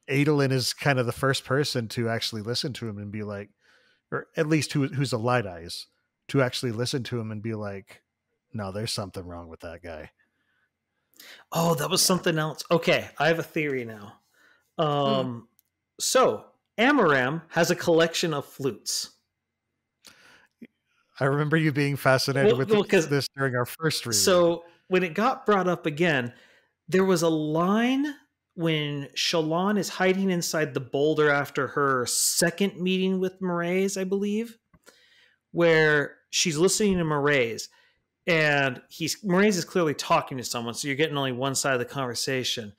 Adolin is kind of the first person to actually listen to him and be like, or at least who's a Light Eyes, to actually listen to him and be like, "No, there's something wrong with that guy." Oh, that was something else. Okay, I have a theory now. So Amaram has a collection of flutes. I remember you being fascinated with this during our first read. So when it got brought up again, there was a line when Shallan is hiding inside the boulder after her second meeting with Mraize, I believe, where she's listening to Mraize, and Mraize is clearly talking to someone, so you're getting only one side of the conversation.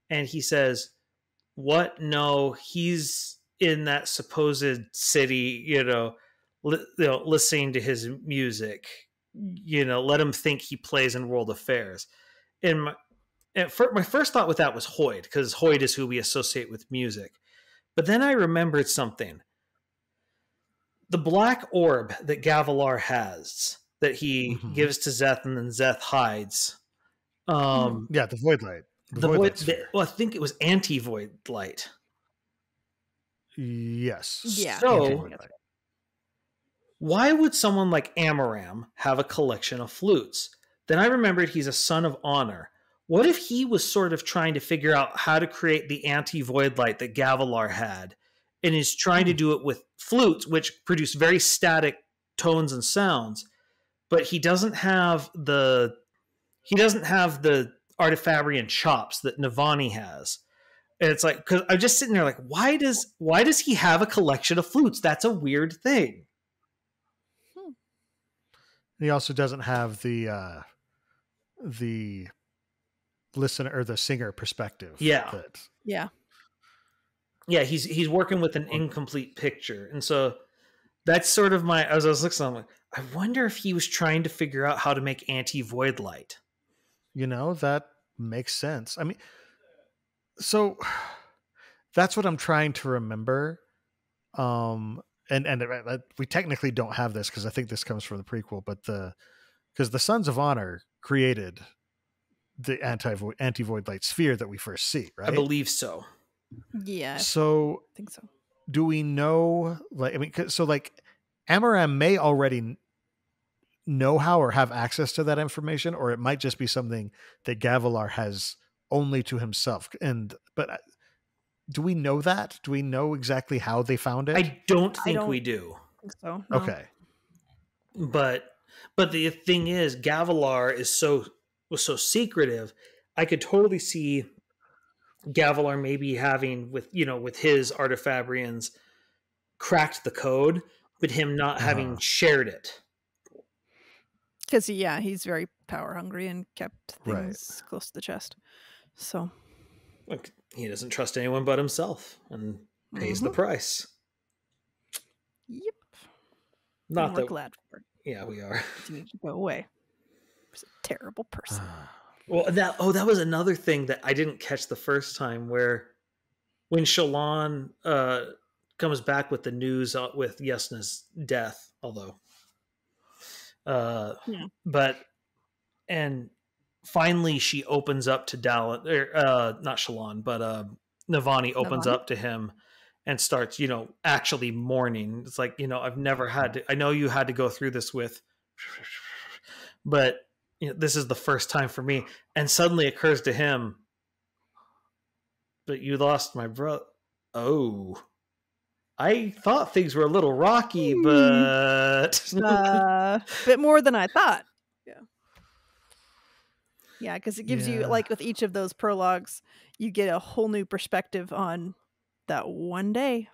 And he says, what? No, he's in that supposed city, listening to his music. Let him think he plays in world affairs. And my first thought with that was Hoyd, because Hoyd is who we associate with music. But then I remembered something. The black orb that Gavilar has, that he gives to Zeth and then Zeth hides. The void light. Well, I think it was anti-void light. Yes. Yeah. So, why would someone like Amaram have a collection of flutes? Then I remembered he's a son of honor. What if he was sort of trying to figure out how to create the anti-void light that Gavilar had, and is trying to do it with flutes, which produce very static tones and sounds, but he doesn't have the Artifabrian chops that Navani has. And it's like, because I'm just sitting there like, why does he have a collection of flutes? That's a weird thing. He also doesn't have the listener or the singer perspective. Yeah. Yeah. He's working with an incomplete picture. And so that's sort of as I was looking, I'm like, I wonder if he was trying to figure out how to make anti-void light. That makes sense. I mean, so that's what I'm trying to remember. And we technically don't have this because I think this comes from the prequel, but because the Sons of Honor created the anti-void light sphere that we first see, right? I believe so. Yeah. So I think so. do we know, Amaram may already know how or have access to that information, or it might just be something that Gavilar has only to himself. But do we know that? Do we know exactly how they found it? I don't think we do. Think so. No. Okay. But the thing is, Gavilar was so secretive. I could totally see Gavilar maybe having with his Artifabrians cracked the code, but him not having shared it. Because he's very power hungry and kept things close to the chest. So he doesn't trust anyone but himself and pays the price. Yep. Not and that we're glad for it. Yeah, we are. You need to go away. He's a terrible person. Well, that was another thing that I didn't catch the first time, where when Shallan comes back with the news with Yasna's death, although but and finally she opens up to Dallin, not Shallan, but Navani opens up to him and starts, actually mourning. It's like, I've never had to, I know you had to go through this with, but this is the first time for me. And suddenly it occurs to him, but you lost my brother. Oh, I thought things were a little rocky, but bit more than I thought. Yeah, because it gives you, like, with each of those prologues, you get a whole new perspective on that one day.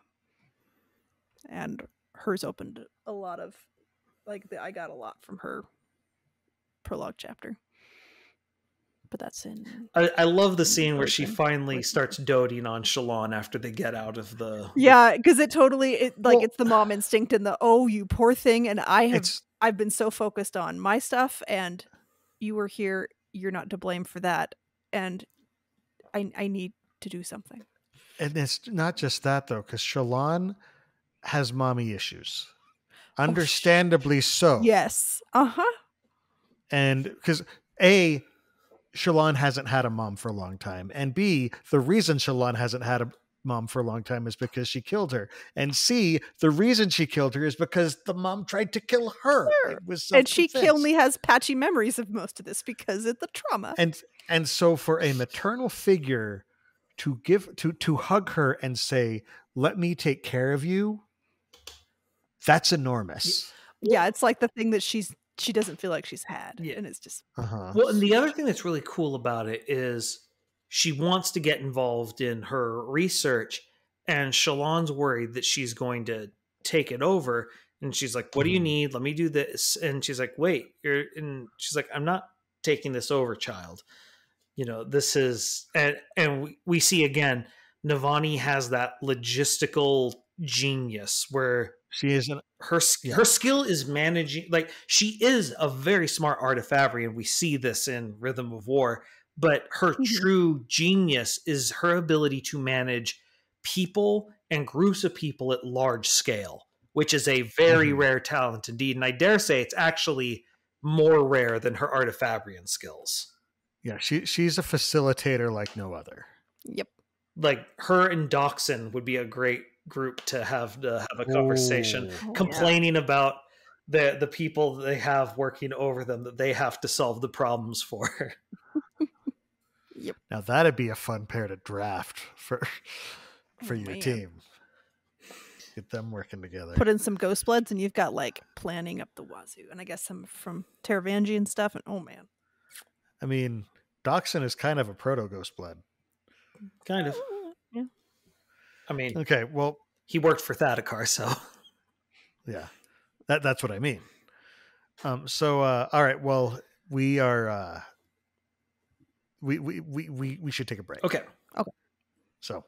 And hers opened a lot of, I got a lot from her prologue chapter. But that's in... I love the scene where she finally starts doting on Shallan after they get out of the... Yeah, because it's the mom instinct and the, oh, you poor thing, and I've been so focused on my stuff, and you were here, you're not to blame for that, and I need to do something. And it's not just that, though, because Shallan has mommy issues. Understandably so. Yes. And because Shallan hasn't had a mom for a long time, and B, the reason Shallan hasn't had a mom for a long time is because she killed her, and C, the reason she killed her is because the mom tried to kill her. And she only has patchy memories of most of this because of the trauma. And so for a maternal figure to hug her and say, "Let me take care of you," that's enormous. Yeah, it's like the thing that she doesn't feel like she's had. Yeah. And it's just... Well, and the other thing that's really cool about it is she wants to get involved in her research, and Shallan's worried that she's going to take it over. And she's like, what do you need? Let me do this. And she's like, wait, and she's like, I'm not taking this over, child. This is, and we see again, Navani has that logistical genius where She isn't. her skill is managing. Like, she is a very smart artifact, and we see this in Rhythm of War. But her true genius is her ability to manage people and groups of people at large scale, which is a very rare talent indeed. And I dare say it's actually more rare than her artifabrian skills. Yeah, she's a facilitator like no other. Yep. Like, her and Doxson would be a great group to have a conversation, complaining about the people they have working over them that they have to solve the problems for. Yep. Now that'd be a fun pair to draft for your team. Get them working together. Put in some Ghost Bloods, and you've got like planning up the wazoo, and I guess some from Taravangian stuff. And oh man, I mean, Doxson is kind of a proto Ghost Blood. Kind of. Yeah. I mean, okay, well, he worked for Thaddecar, so yeah, that's what I mean. So all right, well, we are we should take a break. Okay. So,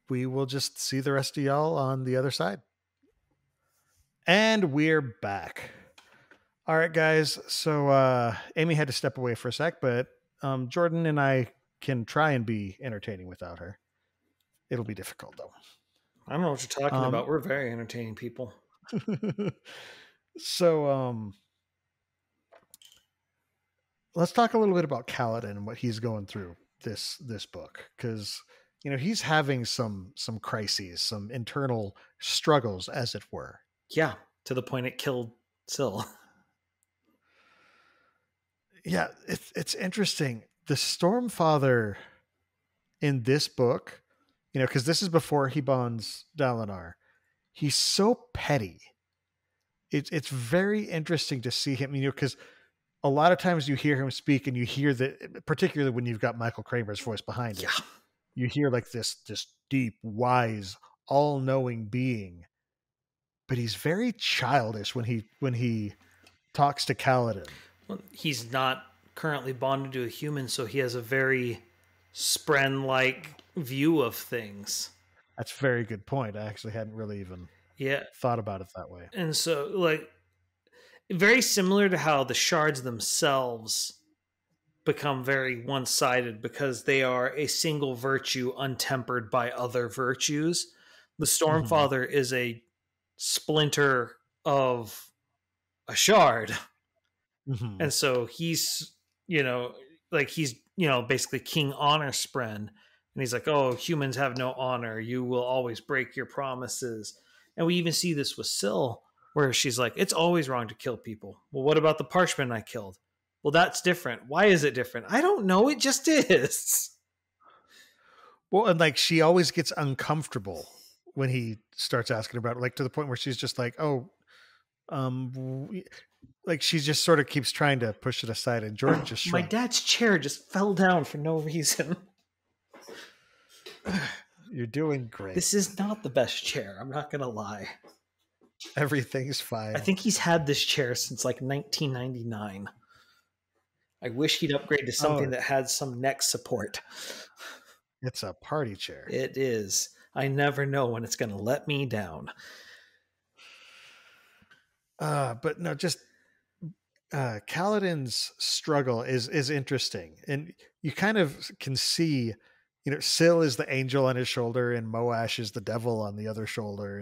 we will just see the rest of y'all on the other side. And we're back. All right, guys. So Amy had to step away for a sec, but Jordan and I can try and be entertaining without her. It'll be difficult, though. I don't know what you're talking about. We're very entertaining people. So let's talk a little bit about Kaladin and what he's going through this book, because he's having some crises, some internal struggles, as it were. Yeah, to the point it killed Syl. Yeah, it's interesting. The Stormfather in this book, because this is before he bonds Dalinar, he's so petty. It's very interesting to see him, because a lot of times you hear him speak and you hear that, particularly when you've got Michael Kramer's voice behind it, you hear like this deep, wise, all-knowing being, but he's very childish when he talks to Kaladin. Well, he's not currently bonded to a human, so he has a very Spren-like view of things. That's a very good point. I actually hadn't really even thought about it that way. And so, like, very similar to how the shards themselves become very one-sided because they are a single virtue untempered by other virtues. The Stormfather is a splinter of a shard. And so he's, he's basically King Honor Spren. And he's like, oh, humans have no honor. You will always break your promises. And we even see this with Syl, where she's like, it's always wrong to kill people. Well, what about the parchment I killed? Well, that's different. Why is it different? I don't know. It just is. Well, and like she always gets uncomfortable when he starts asking about it, like to the point where she's just like, oh, like she just sort of keeps trying to push it aside, and Jordan just my dad's chair just fell down for no reason. You're doing great. This is not the best chair. I'm not going to lie. Everything's fine. I think he's had this chair since like 1999. I wish he'd upgrade to something that had some neck support. It's a party chair. It is. I never know when it's going to let me down. But no, just Kaladin's struggle is interesting. And you kind of can see, Syl is the angel on his shoulder and Moash is the devil on the other shoulder.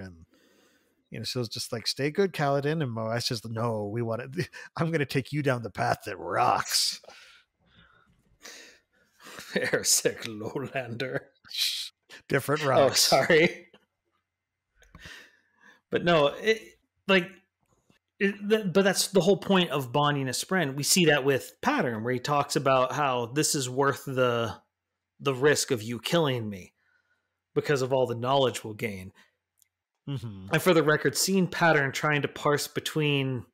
And Syl's just like, stay good, Kaladin. And Moash says, no, we want it. I'm going to take you down the path that rocks. Airsick Lowlander. Different rocks. Oh, sorry. But no, but that's the whole point of bonding a Spren. We see that with Pattern, where he talks about how this is worth the risk of you killing me because of all the knowledge we'll gain. And for the record, seeing Pattern trying to parse between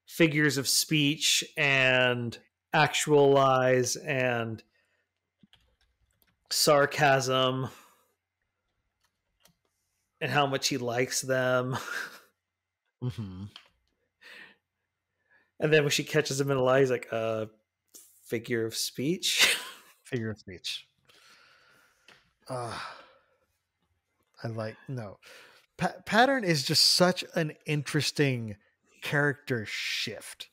figures of speech and actualize and sarcasm and how much he likes them. And then when she catches him in a lie, he's like, figure of speech. Figure of speech. No. Pattern is just such an interesting character shift.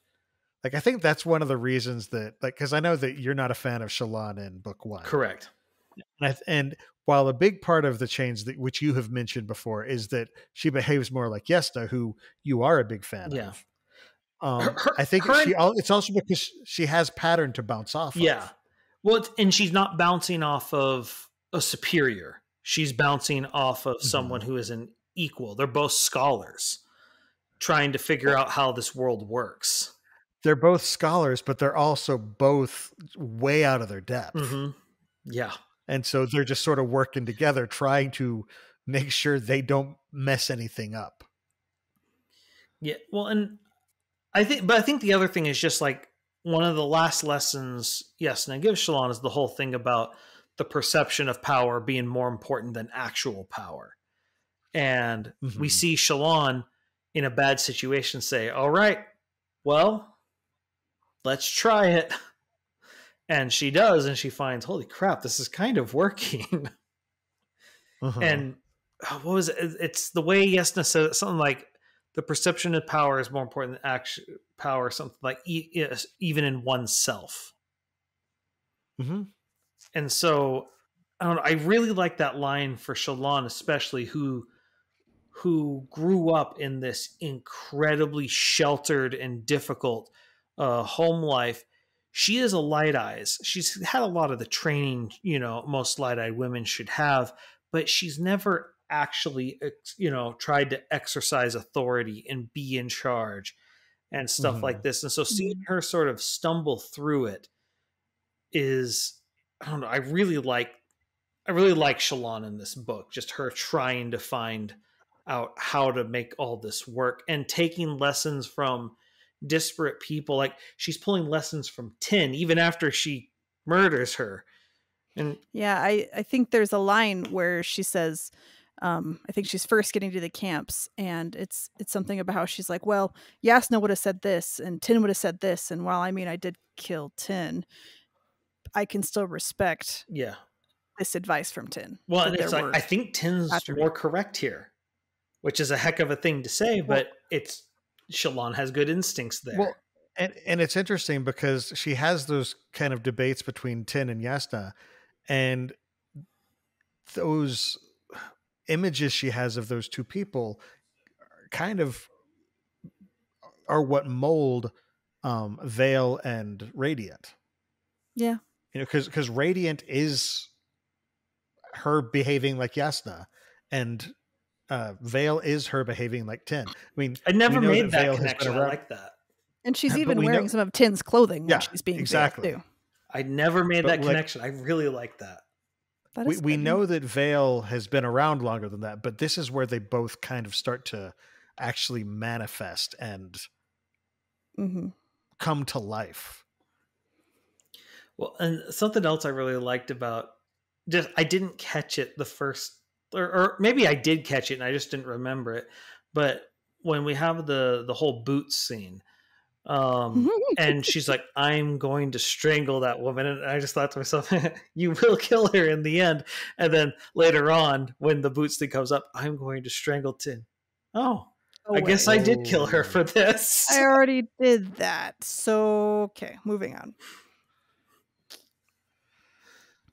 Like, I think that's one of the reasons that, like, because I know that you're not a fan of Shallan in book 1. Correct. And while a big part of the change that which you have mentioned before is that she behaves more like Yesta, who you are a big fan of. I think it's also because she has Pattern to bounce off of. Well, and she's not bouncing off of a superior. She's bouncing off of someone who is an equal. They're both scholars trying to figure out how this world works. They're both scholars, but they're also both way out of their depth. Mm-hmm. Yeah. And so they're just sort of working together, trying to make sure they don't mess anything up. Yeah. Well, and I think the other thing is just like one of the last lessons, yes, and I give Shallan is the whole thing about the perception of power being more important than actual power. And we see Shallan in a bad situation say, all right, well, let's try it. And she does, and she finds, holy crap, this is kind of working. And what was it? It's the way Yesna said it, something like the perception of power is more important than actual power, something like even in oneself. And so I don't know, I really like that line for Shallan, especially who grew up in this incredibly sheltered and difficult home life. She is a light eyes. She's had a lot of the training, most light-eyed women should have, but she's never actually, tried to exercise authority and be in charge and stuff like this. And so seeing her sort of stumble through it is, I don't know, I really like Shallan in this book, just her trying to find out how to make all this work and taking lessons from disparate people. Like she's pulling lessons from Tin even after she murders her. And yeah, I think there's a line where she says, I think she's first getting to the camps, and it's something about how she's like, well, Yasna would have said this and Tin would have said this, and while I mean I did kill Tin, I can still respect this advice from Tin. Well, and it's like I think Tin's more correct here, which is a heck of a thing to say, but it's Shallan has good instincts there. Well, and it's interesting because she has those kind of debates between Tin and Yasna, and those images she has of those two people kind of are what mold Veil and Radiant. Yeah. Because Radiant is her behaving like Yasna, and Veil is her behaving like Tin. I mean, I never made that connection. I like that. And she's even wearing some of Tin's clothing when she's being exactly. Veil too. I never made that connection. I really like that. We know that Veil has been around longer than that, but this is where they both kind of start to actually manifest and come to life. Well, and something else I really liked about I didn't catch it the first, or maybe I did catch it and I just didn't remember it. But when we have the whole boots scene, and she's like, I'm going to strangle that woman. And I just thought to myself, you will kill her in the end. And then later on, when the boots thing comes up, I'm going to strangle Tin. I guess I did kill her for this. I already did that. So, okay, moving on.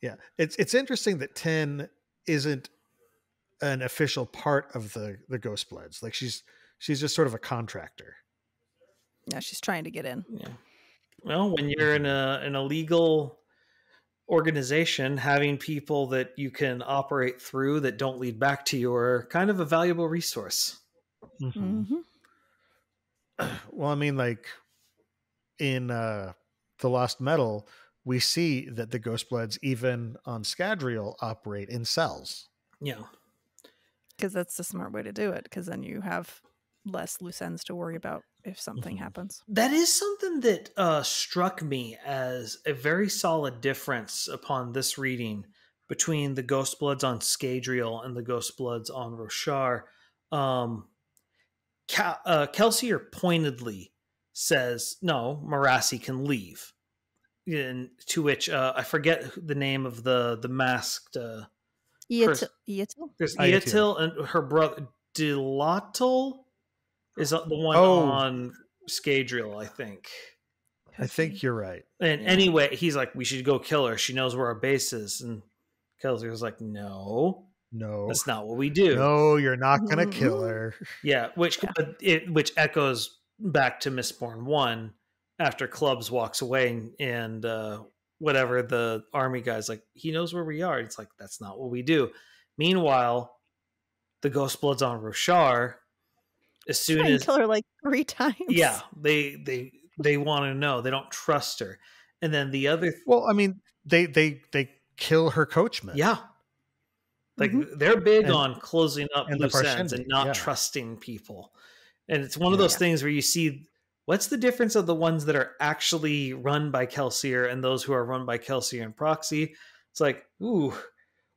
Yeah, it's interesting that Tin isn't an official part of the Ghostbloods. Like she's just sort of a contractor. Yeah, she's trying to get in. Yeah. Well, when you're in an illegal organization, having people that you can operate through that don't lead back to you are kind of a valuable resource. Well, I mean, like in The Lost Metal, we see that the Ghostbloods, even on Scadrial, operate in cells. Yeah. Because that's the smart way to do it, because then you have less loose ends to worry about if something happens. That is something that struck me as a very solid difference upon this reading between the Ghostbloods on Scadrial and the Ghostbloods on Roshar. Kelsier pointedly says, no, Marassi can leave. To which I forget the name of the masked Eatil? There's Iatil. Eatil and her brother Dilatil is the one Oh. on Scadrial, I think. I think you're right. And Yeah. anyway, he's like, we should go kill her. She knows where our base is. And Kelsey was like, no, that's not what we do. No, you're not going to kill her. Yeah, which echoes back to Mistborn 1 after Clubs walks away and whatever the army guy's like, he knows where we are. It's like, that's not what we do. Meanwhile, the Ghostbloods on Roshar, as soon as kill her like 3 times. Yeah, they want to know. They don't trust her. And then the other Well, I mean, they kill her coachman. Yeah. Like they're big on closing up loose ends and not trusting people. And it's one of those things where you see what's the difference of the ones that are actually run by Kelsier and those who are run by Kelsier and Proxy. It's like, ooh,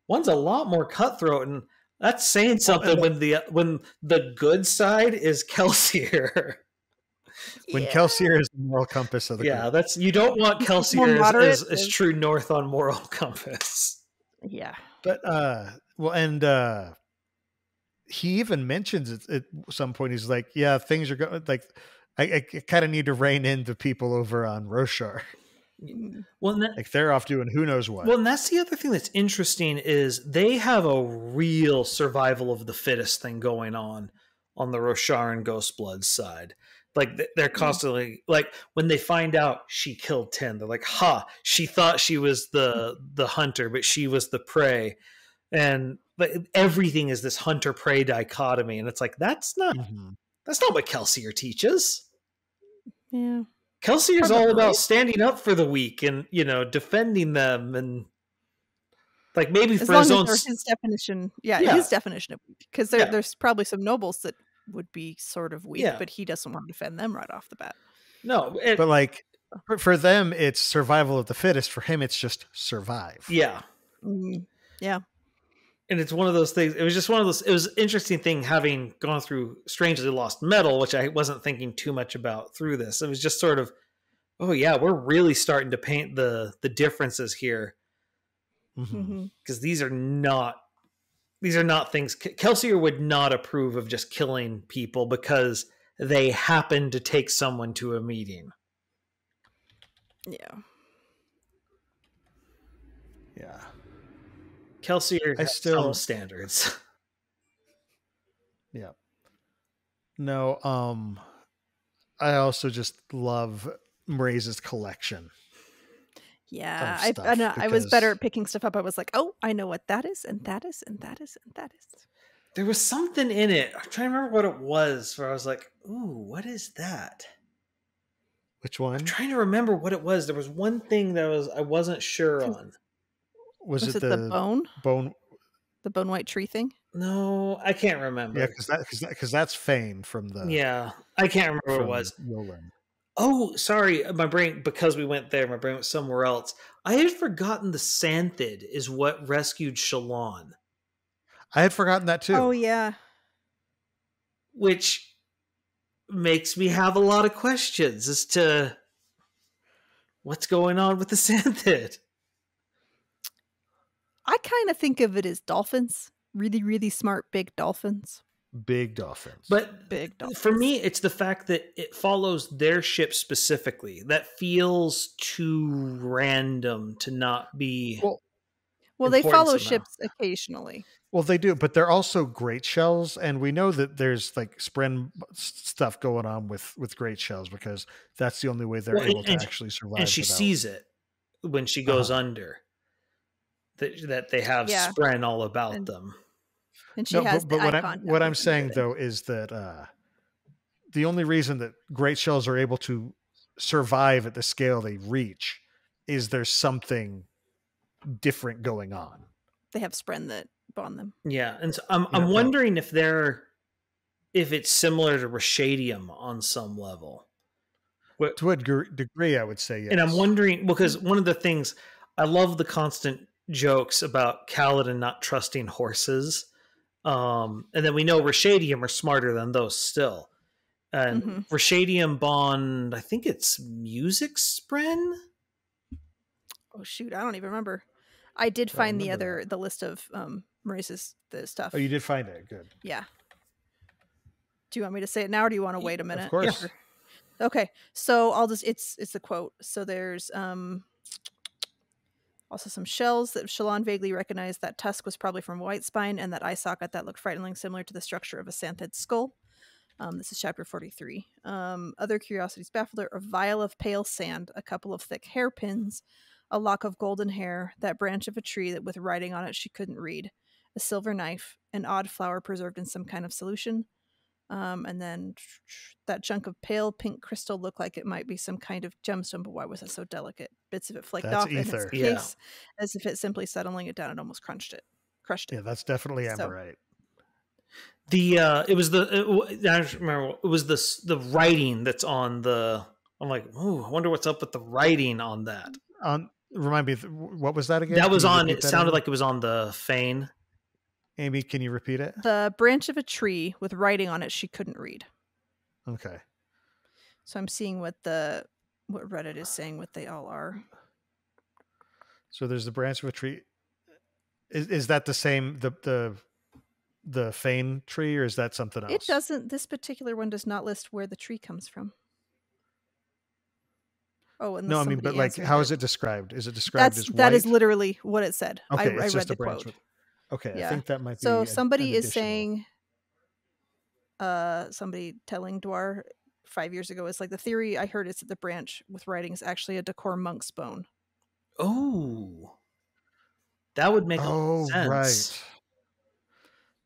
one's a lot more cutthroat, and that's saying something when the good side is Kelsier. When Kelsier is the moral compass of the group. That's you don't want Kelsier as true north on moral compass. Yeah. But he even mentions it at some point. He's like, yeah, things are going like I kind of need to rein in the people over on Roshar. Well, like they're off doing who knows what. Well, and that's the other thing that's interesting is they have a real survival of the fittest thing going on the Rosharan Ghostblood side. Like they're constantly like when they find out she killed 10, they're like, "Ha! She thought she was the hunter, but she was the prey." And everything is this hunter prey dichotomy, and it's like that's not what Kelsier teaches. Yeah. Kelsier is all about standing up for the weak and defending them, and like maybe as for long his as own his definition. His definition of weak, because there's probably some nobles that would be sort of weak, but he doesn't want to defend them right off the bat. No, but like for them, it's survival of the fittest. For him, it's just survive. Yeah, yeah. And it's one of those things. It was just one of those. It was an interesting thing having gone through Strangely Lost Metal, which I wasn't thinking too much about through this. It was just sort of, oh yeah, we're really starting to paint the differences here, because these are not things Kelsier would not approve of, just killing people because they happen to take someone to a meeting. Yeah. Kelsier has some standards. Yeah. No, I also just love Mraize's collection. Yeah, I know. I was better at picking stuff up. I was like, oh, I know what that is, and that is, and that is, and that is. There was something in it. I'm trying to remember what it was, where I was like, ooh, what is that? Which one? I'm trying to remember what it was. There was one thing that I wasn't sure on. Was it the bone? The bone white tree thing? No, I can't remember. Yeah, because that's Fane from the. Yeah, I can't remember what it was. Yolen. Oh, sorry, my brain, because we went there, my brain went somewhere else. I had forgotten the Xanthid is what rescued Shallan. I had forgotten that too. Oh yeah, which makes me have a lot of questions as to what's going on with the Xanthid. I kind of think of it as dolphins. Really, really smart, big dolphins. Big dolphins. But big dolphins. For me, it's the fact that it follows their ship specifically. That feels too random to not be... Well, they follow ships occasionally. Well, they do, but they're also great shells, and we know that there's like Spren stuff going on with great shells because that's the only way they're able to actually survive. And she sees it when she goes under. That they have Spren all about them. And she has but what I'm saying though is that the only reason that great shells are able to survive at the scale they reach is there's something different going on. They have Spren that bond them. Yeah, and so I'm wondering if it's similar to Rashadium on some level. To a degree, I would say yes. And I'm wondering because one of the things I love the constant jokes about Kaladin not trusting horses. And then we know Rashadium are smarter than those still. And Rashadium bond, I think it's Music Spren? Oh shoot, I don't even remember. I did find the list of Maurice's the stuff. Oh, you did find it. Good. Yeah. Do you want me to say it now, or do you want to wait a minute? Of course. Yeah. Okay. So I'll just it's a quote. So there's also some shells that Shallan vaguely recognized that tusk was probably from White Spine, and that eye socket that looked frighteningly similar to the structure of a Santhid skull. This is chapter 43. Other curiosities baffled her: a vial of pale sand, a couple of thick hairpins, a lock of golden hair, that branch of a tree that with writing on it she couldn't read, a silver knife, an odd flower preserved in some kind of solution. And then that chunk of pale pink crystal looked like it might be some kind of gemstone, but why was it so delicate? Bits of it flaked That's off in its ether. case, as if it simply settling it down and almost crushed it. Yeah, that's definitely So- amberite. It was I just remember it was the writing that's on the. I'm like, ooh, I wonder what's up with the writing on that. Remind me, what was that again? That was Can you on. repeat It that, sounded Amy? like it was on the Fane. Amy, can you repeat it? The branch of a tree with writing on it she couldn't read. Okay. So I'm seeing what Reddit is saying, what they all are. So there's the branch of a tree. Is that the same the Fane tree, or is that something else? It doesn't. This particular one does not list where the tree comes from. Oh, and No, I mean, but like, how is it described? Is it described as white? That is literally what it said. Okay, I it's read just the a branch. quote. Okay, Yeah. I think that might be. So an somebody is additional- saying, somebody telling Dwar 5 years ago, it's like the theory I heard is that the branch with writing is actually a Decor monk's bone. Oh, that would make a lot of sense. Right.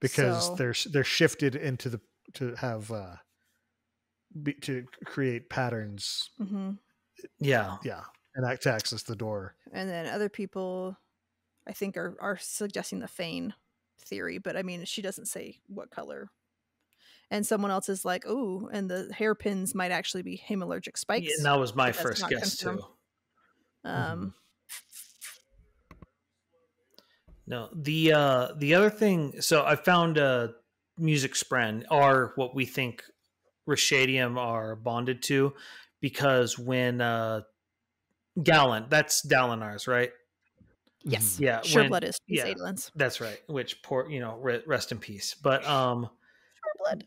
Because So- they're shifted into the to have to create patterns. Hmm. Yeah. Yeah, and to access the door. And then other people, I think, are suggesting the Fane theory, but I mean, she doesn't say what color. And someone else is like, "Ooh," and the hairpins might actually be hemalurgic spikes. Yeah, and that was my but that's first not guess confirmed. too. No, the other thing. So I found music spren are what we think Rashadium are bonded to, because when Gallant, that's Dalinar's, right? Yes. Mhm. Yeah, Sureblood is yeah. Adelin's. That's right. Which rest in peace. But Sureblood.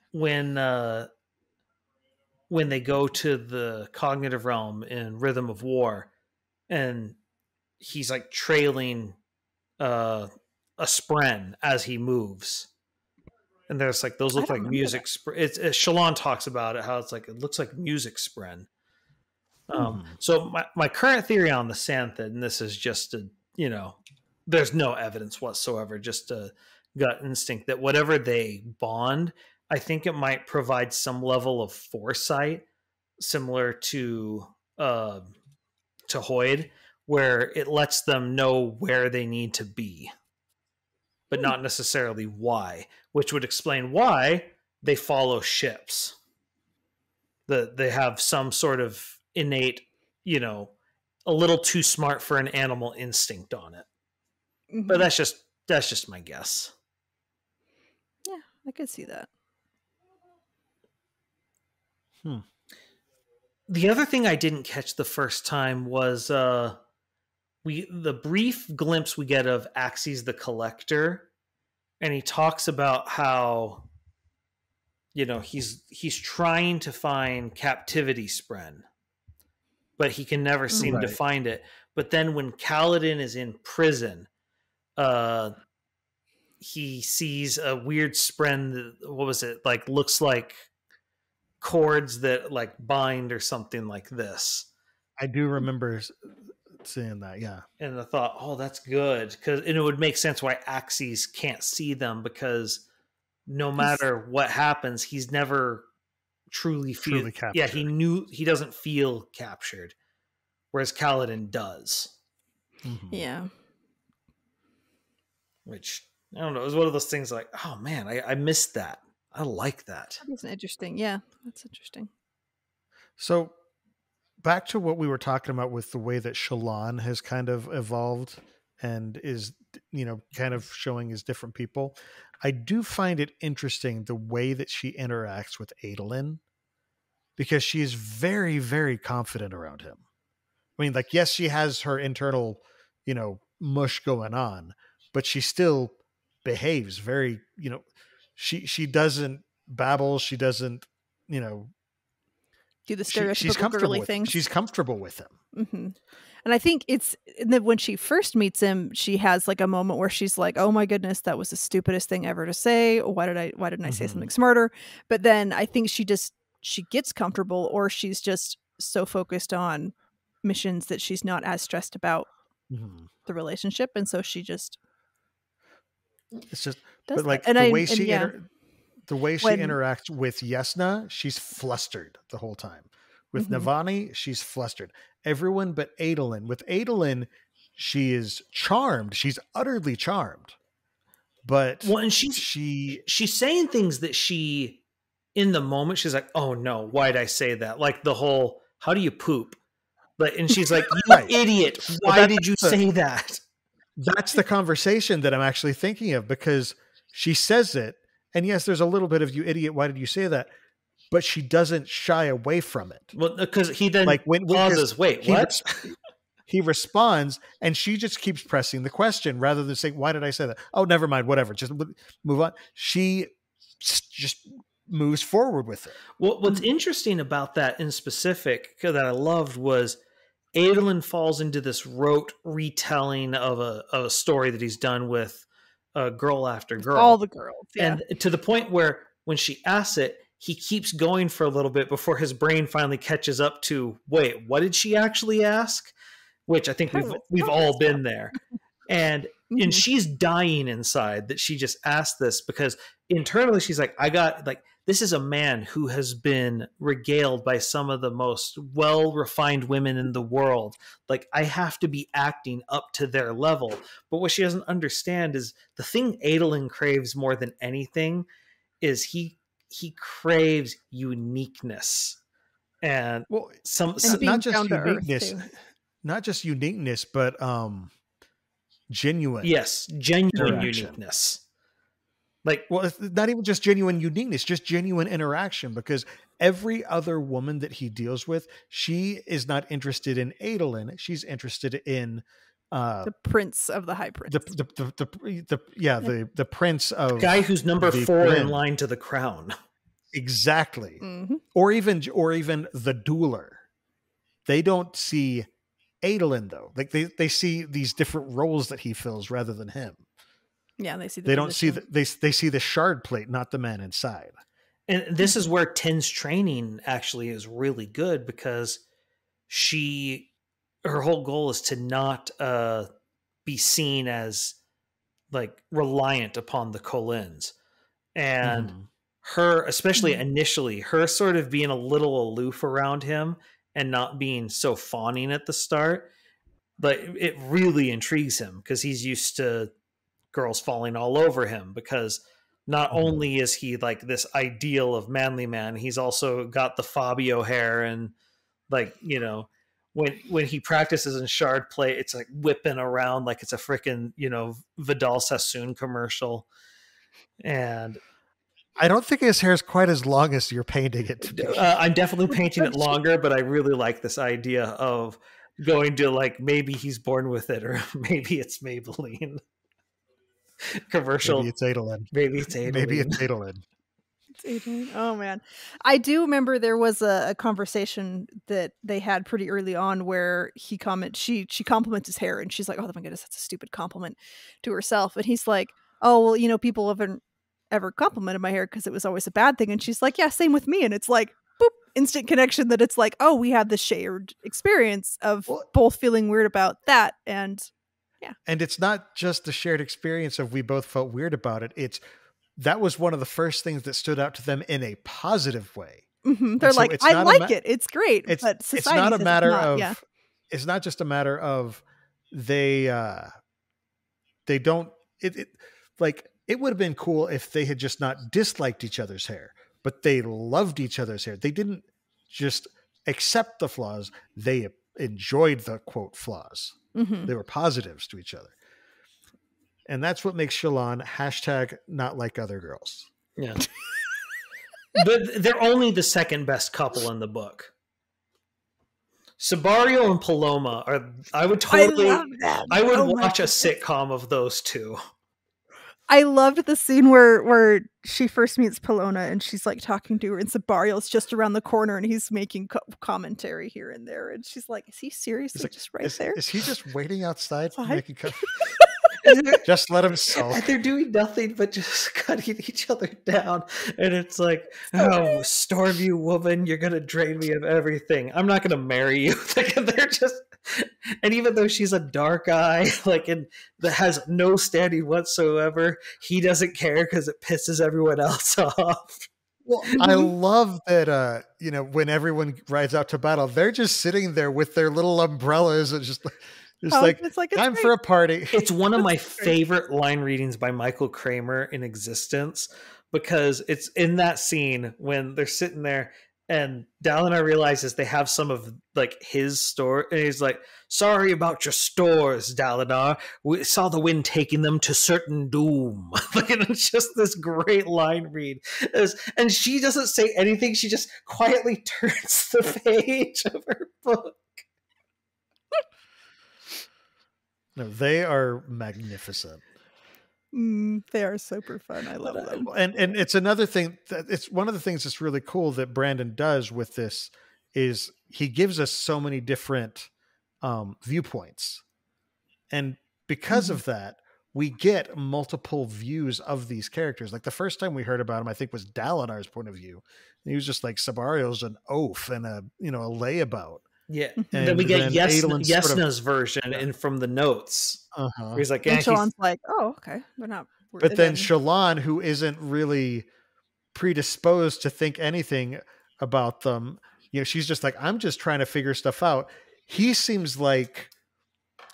when they go to the cognitive realm in Rhythm of War, and he's like trailing a spren as he moves, and there's like those I look don't like remember music. It's Shallan talks about it, how it's like it looks like music spren. So my current theory on the Santhid, and this is just there's no evidence whatsoever, just a gut instinct that whatever they bond, I think it might provide some level of foresight, similar to Hoyd, where it lets them know where they need to be, but not necessarily why, which would explain why they follow ships. They have some sort of innate, a little too smart for an animal instinct on it. Mhm. But that's just my guess. Yeah, I could see that. The other thing I didn't catch the first time was the brief glimpse we get of Axes the Collector, and he talks about how he's trying to find captivity spren, but he can never seem to Right. find it. But then when Kaladin is in prison, he sees a weird spren that, what was it, like looks like cords that like bind or something like this. I do remember seeing that. Yeah. And I thought, oh, that's good, and it would make sense why Axes can't see them, because no matter what happens, he's never truly captured. Yeah, he doesn't feel captured, whereas Kaladin does. Mhm. Yeah. Which, I don't know, it was one of those things like, oh man, I missed that. I like that. That's interesting. Yeah, that's interesting. So back to what we were talking about with the way that Shallan has kind of evolved and is, kind of showing as different people. I do find it interesting the way that she interacts with Adolin, because she is very, very confident around him. I mean, like, yes, she has her internal, mush going on, but she still behaves very, she doesn't babble. She doesn't, do the she's stereotypical comfortable girly with things. She's comfortable with him. Mm-hmm. And I think it's that when she first meets him, she has like a moment where she's like, "Oh my goodness, that was the stupidest thing ever to say. Why didn't I say something smarter?" But then I think she gets comfortable, or she's just so focused on missions that she's not as stressed about the relationship, and so she just it's just does but like that. the way she interacts with Yesna, she's flustered the whole time. With Navani, she's flustered. Everyone but Adolin. With Adolin, she is charmed. She's utterly charmed. But and she's saying things that she, in the moment, she's like, "Oh no, why'd I say that?" Like the whole, "How do you poop?" Like, and she's like, "You idiot! Why did you say that?" That's the conversation that I'm actually thinking of, because she says it, and yes, there's a little bit of, "You idiot! Why did you say that?" But she doesn't shy away from it. Well, because he then pauses. Wait, what? He responds, and she just keeps pressing the question rather than saying, "Why did I say that?" "Oh, never mind. Whatever. Just move on." She just moves forward with it. Well, what's interesting about that in specific that I loved was Adolin falls into this rote retelling of a story that he's done with girl after girl. All the girls. Yeah. And to the point where when she asks it, he keeps going for a little bit before his brain finally catches up to, wait, what did she actually ask? Which I think we've all been there. And she's dying inside that she just asked this, because internally she's like, this is a man who has been regaled by some of the most well-refined women in the world. Like, I have to be acting up to their level. But what she doesn't understand is the thing Adolin craves more than anything is he craves uniqueness, and not just uniqueness, not just uniqueness, but genuine. Yes, genuine uniqueness. Like, well, it's not even just genuine uniqueness, just genuine interaction. Because every other woman that he deals with, she is not interested in Adolin. She's interested in the prince of the high prince. The prince of the guy who's number 4 in line to the crown. Exactly. Or even the dueler. They don't see Adolin though. Like they see these different roles that he fills rather than him. Yeah, they see. They don't see they see the shard plate, not the man inside. And this is where Ten's training actually is really good, because her whole goal is to not be seen as like reliant upon the Kholins. And her, especially initially, her sort of being a little aloof around him and not being so fawning at the start, but it really intrigues him, because he's used to girls falling all over him, because not only is he like this ideal of manly man, he's also got the Fabio hair, and like, when he practices in shard play, it's like whipping around like it's a freaking, Vidal Sassoon commercial. And I don't think his hair is quite as long as you're painting it to be. I'm definitely painting it longer, but I really like this idea of going to like, maybe he's born with it, or maybe it's Maybelline commercial. Maybe it's Adolin. Maybe it's Adolin. It's Adolin. Oh man, I do remember there was a conversation that they had pretty early on where she compliments his hair, and she's like, "Oh my goodness, that's a stupid compliment," to herself, and he's like, "Oh well, people haven't ever complimented my hair because it was always a bad thing," and she's like, "Yeah, same with me," and it's like, boop, instant connection that it's like, oh, we had the shared experience of both feeling weird about that. And yeah. And it's not just the shared experience of we both felt weird about it. That was one of the first things that stood out to them in a positive way. They're like, I like it. It's great. But it's not a matter of, it's not just a matter of they don't, like, it would have been cool if they had just not disliked each other's hair, but they loved each other's hair. They didn't just accept the flaws. They enjoyed the quote flaws. They were positives to each other. And that's what makes Shallan # not like other girls. Yeah. But they're only the second best couple in the book. Sabario and Paloma I would watch a sitcom of those two. I loved the scene where she first meets Pelona and she's like talking to her, and Sabariel's just around the corner and he's making commentary here and there, and she's like, "Is he seriously like, just right there? Is he just waiting outside Fine. making just let him sulk." And they're doing nothing but just cutting each other down. And it's like, oh, Stormview woman, you're going to drain me of everything. I'm not going to marry you. They're just, and even though she's a dark eye, like, and that has no standing whatsoever, he doesn't care because it pisses everyone else off. Well, I love that, when everyone rides out to battle, they're just sitting there with their little umbrellas and just it's time for a party. It's one of my favorite line readings by Michael Kramer in existence, because it's in that scene when they're sitting there and Dalinar realizes they have some of like his store, and he's like, "Sorry about your stores, Dalinar. We saw the wind taking them to certain doom." And it's just this great line read. And she doesn't say anything. She just quietly turns the page of her book. No, they are magnificent. They are super fun. I love them. And it's another thing it's one of the things that's really cool that Brandon does with this is he gives us so many different viewpoints. And because of that, we get multiple views of these characters. Like the first time we heard about him, I think was Dalinar's point of view. And he was just like, Sabariel's an oaf and a layabout. Yeah, and then we get Yesna's sort of, version, and from the notes, he's like, and Shallan's like, "Oh, okay, they're not." But then Shallan, who isn't really predisposed to think anything about them, she's just like, "I'm just trying to figure stuff out." He seems like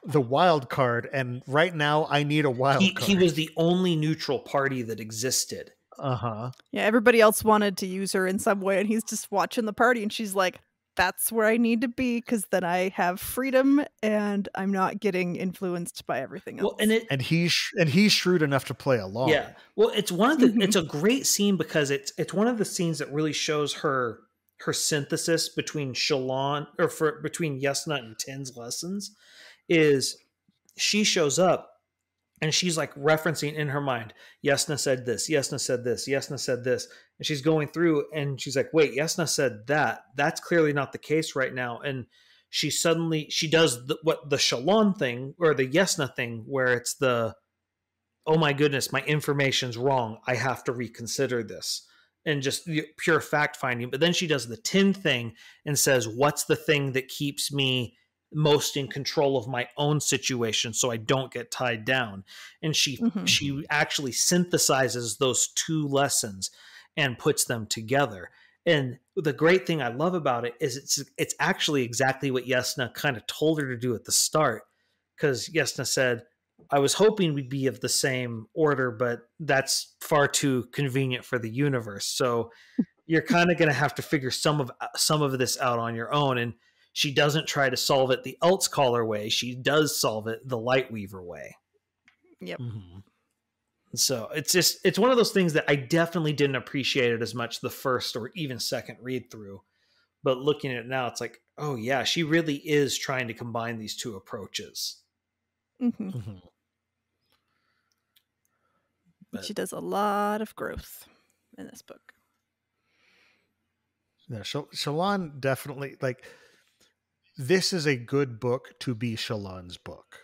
the wild card, and right now I need a wild card. He was the only neutral party that existed. Yeah, everybody else wanted to use her in some way, and he's just watching the party, and she's like, "That's where I need to be, because then I have freedom and I'm not getting influenced by everything else." Well, and he's shrewd enough to play along. Yeah. Well, it's one of the it's a great scene because it's one of the scenes that really shows her synthesis between Shallan between Yesna and Tin's lessons. Is she shows up and she's like referencing in her mind, Yesna said this, Yesna said this, Yesna said this. And she's going through and she's like, wait, Yesna said that. That's clearly not the case right now. And she does what the Shallan thing or the Yesna thing, where it's oh my goodness, my information's wrong. I have to reconsider this. And just pure fact finding. But then she does the Tin thing and says, what's the thing that keeps me most in control of my own situation so I don't get tied down? And she actually synthesizes those two lessons and puts them together. And the great thing I love about it is it's actually exactly what Yesna kind of told her to do at the start, because Yesna said, I was hoping we'd be of the same order, but that's far too convenient for the universe. So you're kind of going to have to figure some of this out on your own. And she doesn't try to solve it the Eltscaller way. She does solve it the Lightweaver way. Yep. So it's one of those things that I definitely didn't appreciate it as much the first or even second read through. But looking at it now, it's like, oh yeah, she really is trying to combine these two approaches. But she does a lot of growth in this book. Yeah, Shallan definitely, like, this is a good book to be Shallan's book.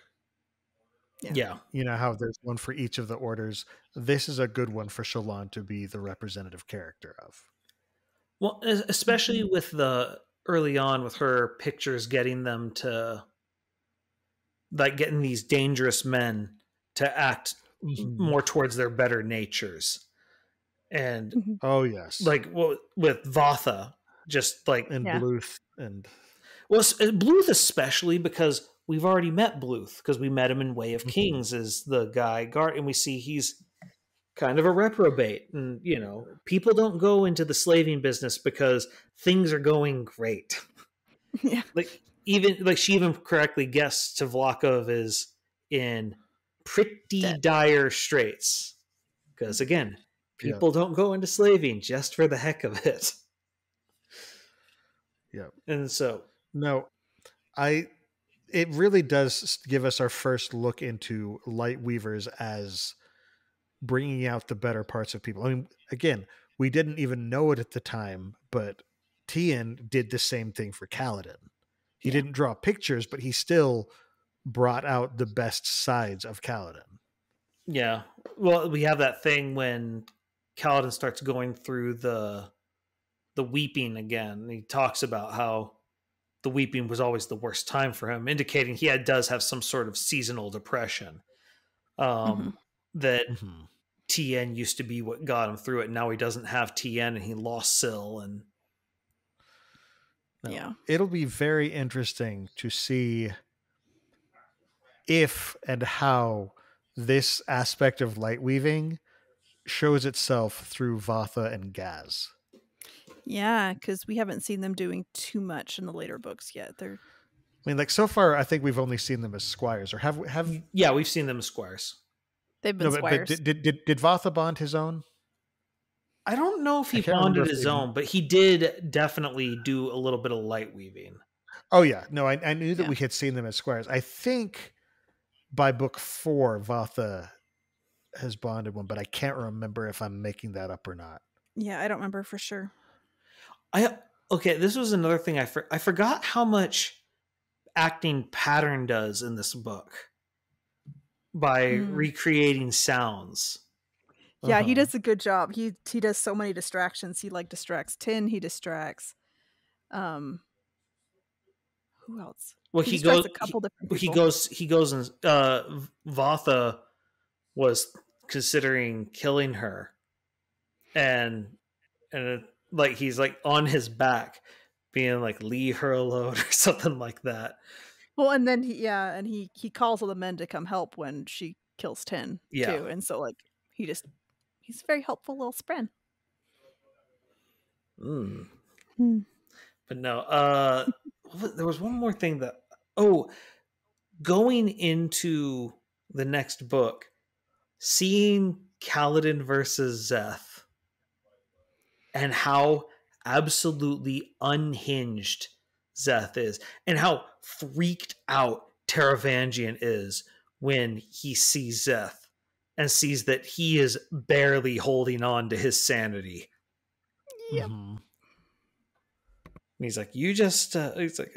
Yeah. You know how there's one for each of the orders. This is a good one for Shallan to be the representative character of. Well, especially with the early on with her pictures, getting them to, like, getting these dangerous men to act more towards their better natures. And oh yes, like with Vatha, just like Bluth and Bluth especially, because we've already met Bluth because we met him in Way of Kings as the guy guard, and we see he's kind of a reprobate, and people don't go into the slaving business because things are going great. Yeah, she even correctly guessed Tvlakov is in pretty dire straits because again, people don't go into slaving just for the heck of it. Yeah, and so it really does give us our first look into Lightweavers as bringing out the better parts of people. I mean, again, we didn't even know it at the time, but Tien did the same thing for Kaladin. He didn't draw pictures, but he still brought out the best sides of Kaladin. Yeah. Well, we have that thing when Kaladin starts going through the weeping again. He talks about how the weeping was always the worst time for him, indicating he does have some sort of seasonal depression. That Tien used to be what got him through it. Now he doesn't have Tien, and he lost Syl. And it'll be very interesting to see if and how this aspect of light weaving shows itself through Vatha and Gaz. Yeah, because we haven't seen them doing too much in the later books yet. I mean, like, so far, I think we've only seen them as squires, or have? Yeah, we've seen them as squires. They've been squires. But did Vatha bond his own? I don't know if he bonded his own, but he did definitely do a little bit of light weaving. Oh yeah, no, I knew that we had seen them as squires. I think by book 4, Vatha has bonded one, but I can't remember if I'm making that up or not. Yeah, I don't remember for sure. Okay, this was another thing I forgot how much acting Pattern does in this book by recreating sounds. Yeah, he does a good job. He does so many distractions. He like distracts Tin. He distracts. Who else? Well, he goes a couple different people. He goes and Vatha was considering killing her, and like he's like on his back, being like, "Leave her alone" or something like that. Well, and then he calls all the men to come help when she kills Tin too, and so like he's a very helpful little spren. But no, there was one more thing that going into the next book, seeing Kaladin versus Szeth, and how absolutely unhinged Szeth is, and how freaked out Taravangian is when he sees Szeth and sees that he is barely holding on to his sanity. Yep. And he's like, "You just," he's like,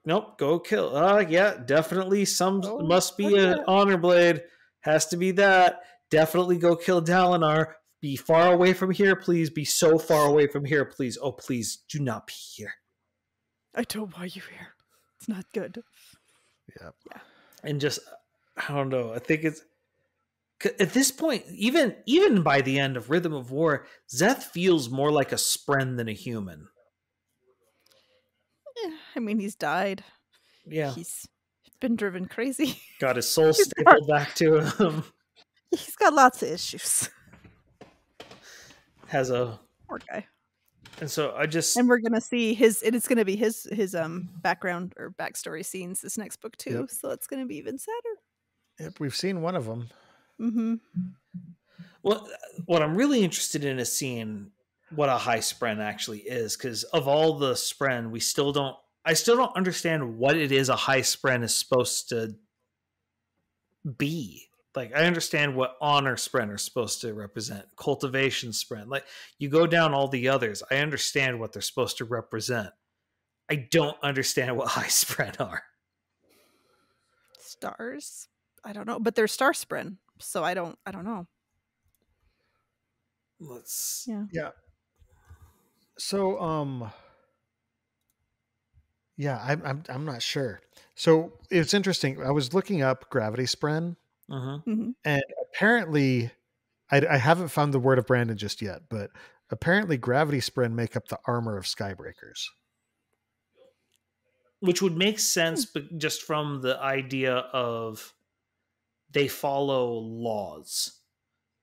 go kill. Yeah, definitely. Must be an honor blade. Has to be that. Definitely go kill Dalinar. Be far away from here, please. Be so far away from here, please. Oh, please do not be here. I don't want you here. It's not good. Yeah. And just, I don't know. I think it's at this point, even by the end of Rhythm of War, Szeth feels more like a spren than a human. I mean, he's died. Yeah. He's been driven crazy. Got his soul stapled back to him. He's got lots of issues. Has a poor guy. And so and we're gonna see it's gonna be his background or backstory scenes this next book too. Yep. So it's gonna be even sadder. Yep, we've seen one of them. Well, what I'm really interested in is seeing what a high spren actually is, because of all the spren, I still don't understand what it is a high spren is supposed to be. Like, I understand what honor spren are supposed to represent, cultivation spren. Like, you go down all the others, I understand what they're supposed to represent. I don't understand what high spren are. Stars? I don't know, but they're star spren, so I don't know. Yeah. So, I'm not sure. So it's interesting. I was looking up gravity spren. And apparently, I haven't found the word of Brandon just yet, but apparently gravity spren make up the armor of Skybreakers. Which would make sense, but just from the idea of they follow laws,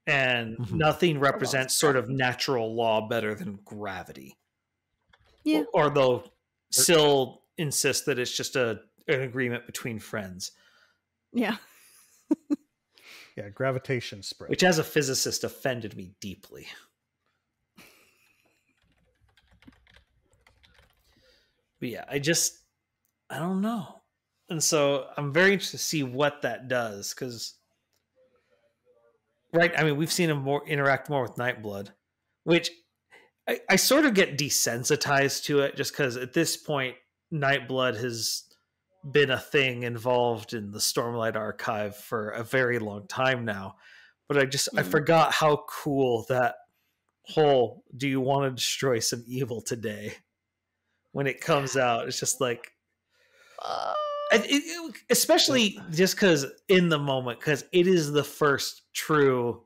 and nothing represents sort of natural law better than gravity. Yeah. Although Syl insists that it's just an agreement between friends. Yeah. Yeah, gravitation spread. Which, as a physicist, offended me deeply. But yeah, I don't know. And so I'm very interested to see what that does, because right. I mean, we've seen him interact more with Nightblood, which I sort of get desensitized to it just because at this point, Nightblood has been a thing involved in the Stormlight Archive for a very long time now. But I forgot how cool that whole "do you want to destroy some evil today" when it comes out. It's just like, especially just because in the moment, because it is the first true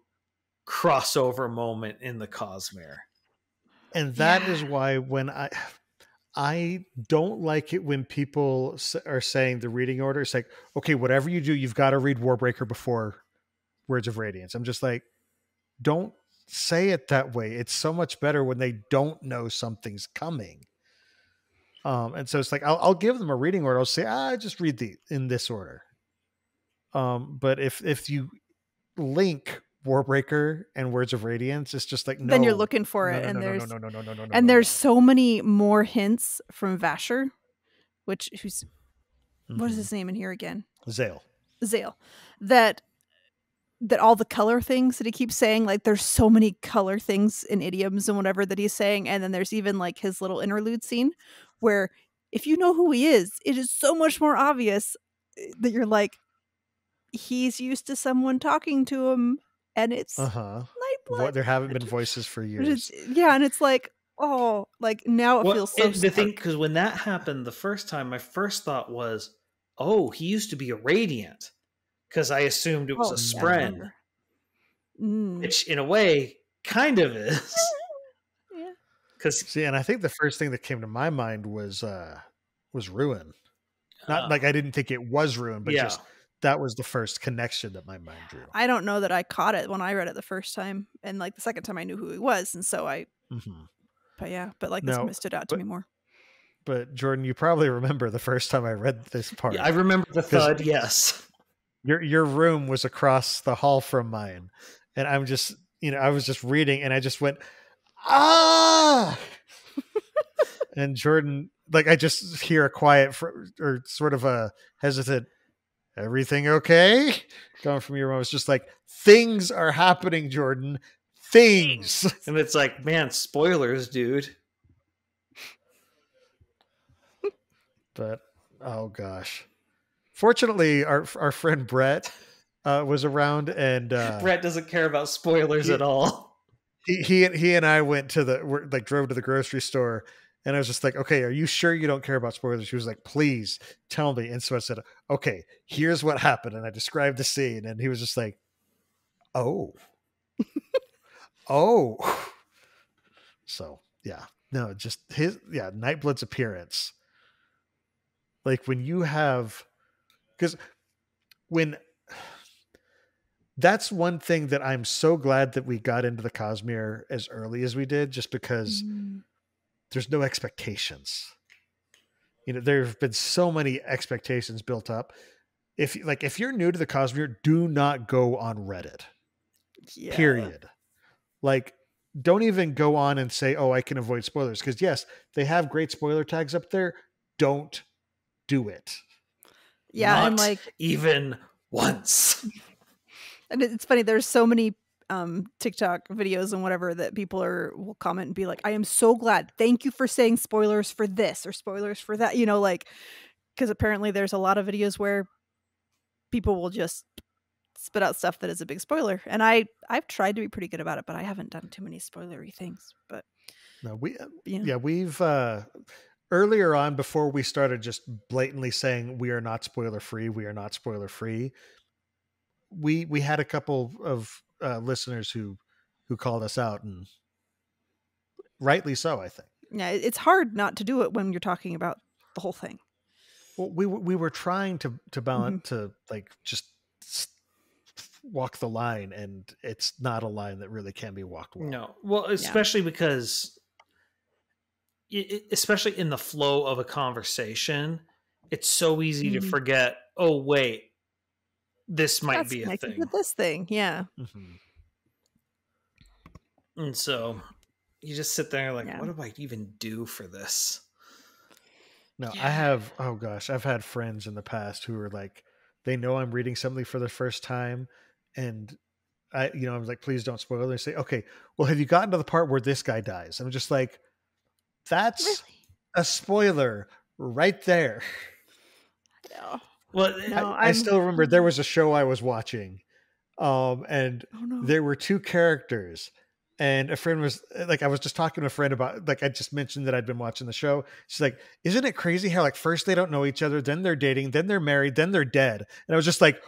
crossover moment in the Cosmere. And that is why when I don't like it when people are saying the reading order, it's like, okay, whatever you do, you've got to read Warbreaker before Words of Radiance. I'm just like, don't say it that way. It's so much better when they don't know something's coming. And so it's like, I'll give them a reading order. I'll say, just read in this order. But if you link Warbreaker and Words of Radiance, it's just like, no. Then you're looking for it, and there's so many more hints from Vasher, what is his name in here again? Zale. That all the color things that he keeps saying, like there's so many color things in idioms and whatever that he's saying, and then there's even like his little interlude scene where if you know who he is, it is so much more obvious that you're like, he's used to someone talking to him. And it's Nightblood. There haven't been voices for years. And it's like, oh, like now it feels so. The thing, because when that happened the first time, my first thought was, oh, he used to be a Radiant, because I assumed it was a Spren, which in a way kind of is. Yeah. Because and I think the first thing that came to my mind was Ruin. Not like I didn't think it was Ruin, but just. That was the first connection that my mind drew. I don't know that I caught it when I read it the first time, and like the second time I knew who he was, and so I. But like this one stood out to me more. But Jordan, you probably remember the first time I read this part. Yeah, I remember the thud. Yes, your room was across the hall from mine, and I'm just I was just reading, and I just went and Jordan, like I just hear a quiet or sort of a hesitant. Everything okay? Coming from your mom. It's just like, things are happening, Jordan. Things. And it's like, man, spoilers, dude. But, oh gosh. Fortunately, our friend Brett was around, and Brett doesn't care about spoilers at all. He and I went to drove to the grocery store. And I was just like, okay, are you sure you don't care about spoilers? She was like, please tell me. And so I said, okay, here's what happened. And I described the scene. And he was just like, oh. So, yeah. No, just Nightblood's appearance. Like when you have... Because that's one thing that I'm so glad that we got into the Cosmere as early as we did, just because... There's no expectations. There have been so many expectations built up. If you're new to the Cosmere, do not go on Reddit. Yeah. Period. Like, don't even go on and say, oh, I can avoid spoilers. Because yes, they have great spoiler tags up there. Don't do it. Yeah. Not and like even once. And it's funny. There's so many TikTok videos and whatever that people will comment and be like, I am so glad. Thank you for saying spoilers for this or spoilers for that. Like, because apparently there's a lot of videos where people will just spit out stuff that is a big spoiler. And I've tried to be pretty good about it, but I haven't done too many spoilery things. But no, we've earlier on, before we started just blatantly saying we are not spoiler free, we had a couple of listeners who called us out, and rightly so, I think. Yeah, it's hard not to do it when you're talking about the whole thing. Well, we were trying to balance to like just walk the line, and it's not a line that really can be walked well. No, well, especially because, especially in the flow of a conversation, it's so easy to forget. Oh wait, this might be a thing. With this thing, yeah. And so you just sit there like, what do I even do for this? No, I have, I've had friends in the past who are like, they know I'm reading something for the first time, and I was like, please don't spoil it. They say, okay, well, have you gotten to the part where this guy dies? I'm just like, that's Really? a spoiler right there. No. Well, No, I still remember there was a show I was watching, and Oh no. there were two characters, and a friend was like, I was just talking to a friend about, like, I just mentioned that I'd been watching the show. She's like, isn't it crazy how, like, first they don't know each other, then they're dating, then they're married, then they're dead. And I was just like,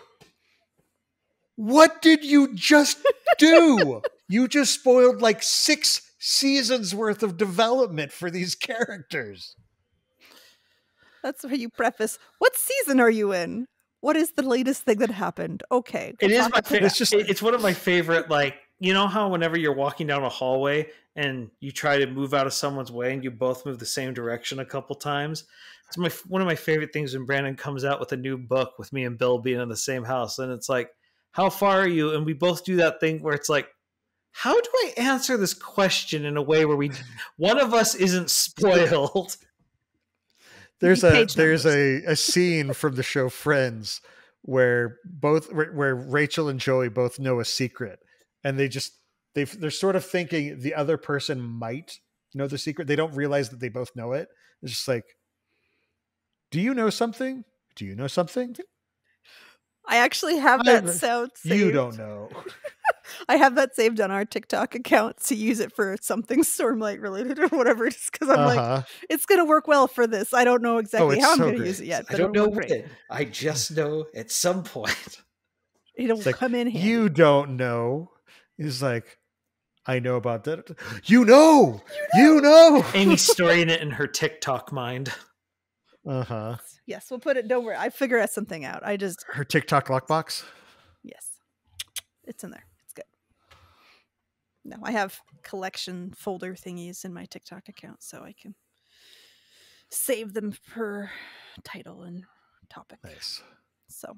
what did you just do? You just spoiled like 6 seasons worth of development for these characters. That's where you preface. What season are you in? What is the latest thing that happened? Okay. It is my favorite. It's It's one of my favorite, like, you know how whenever you're walking down a hallway and you try to move out of someone's way and you both move the same direction a couple times? It's one of my favorite things when Brandon comes out with a new book with me and Bill being in the same house. And it's like, how far are you? And we both do that thing where it's like, how do I answer this question in a way where one of us isn't spoiled? There's a scene from the show Friends where Rachel and Joey both know a secret, and they're sort of thinking the other person might know the secret. They don't realize that they both know it. It's just like, do you know something? Do you know something? I actually have that sound saved. You don't know. I have that saved on our TikTok account to use it for something Stormlight related or whatever, just because I'm like, it's going to work well for this. I don't know exactly how I'm going to use it yet. I don't know when. I just know at some point. It'll come in handy. You don't know. He's like, I know about that. You know. Amy's storing it in her TikTok mind. Yes, we'll put it. Don't worry. I figure out something out. Her TikTok lockbox. Yes, it's in there. It's good. No, I have collection folder thingies in my TikTok account, so I can save them per title and topic. Nice. So,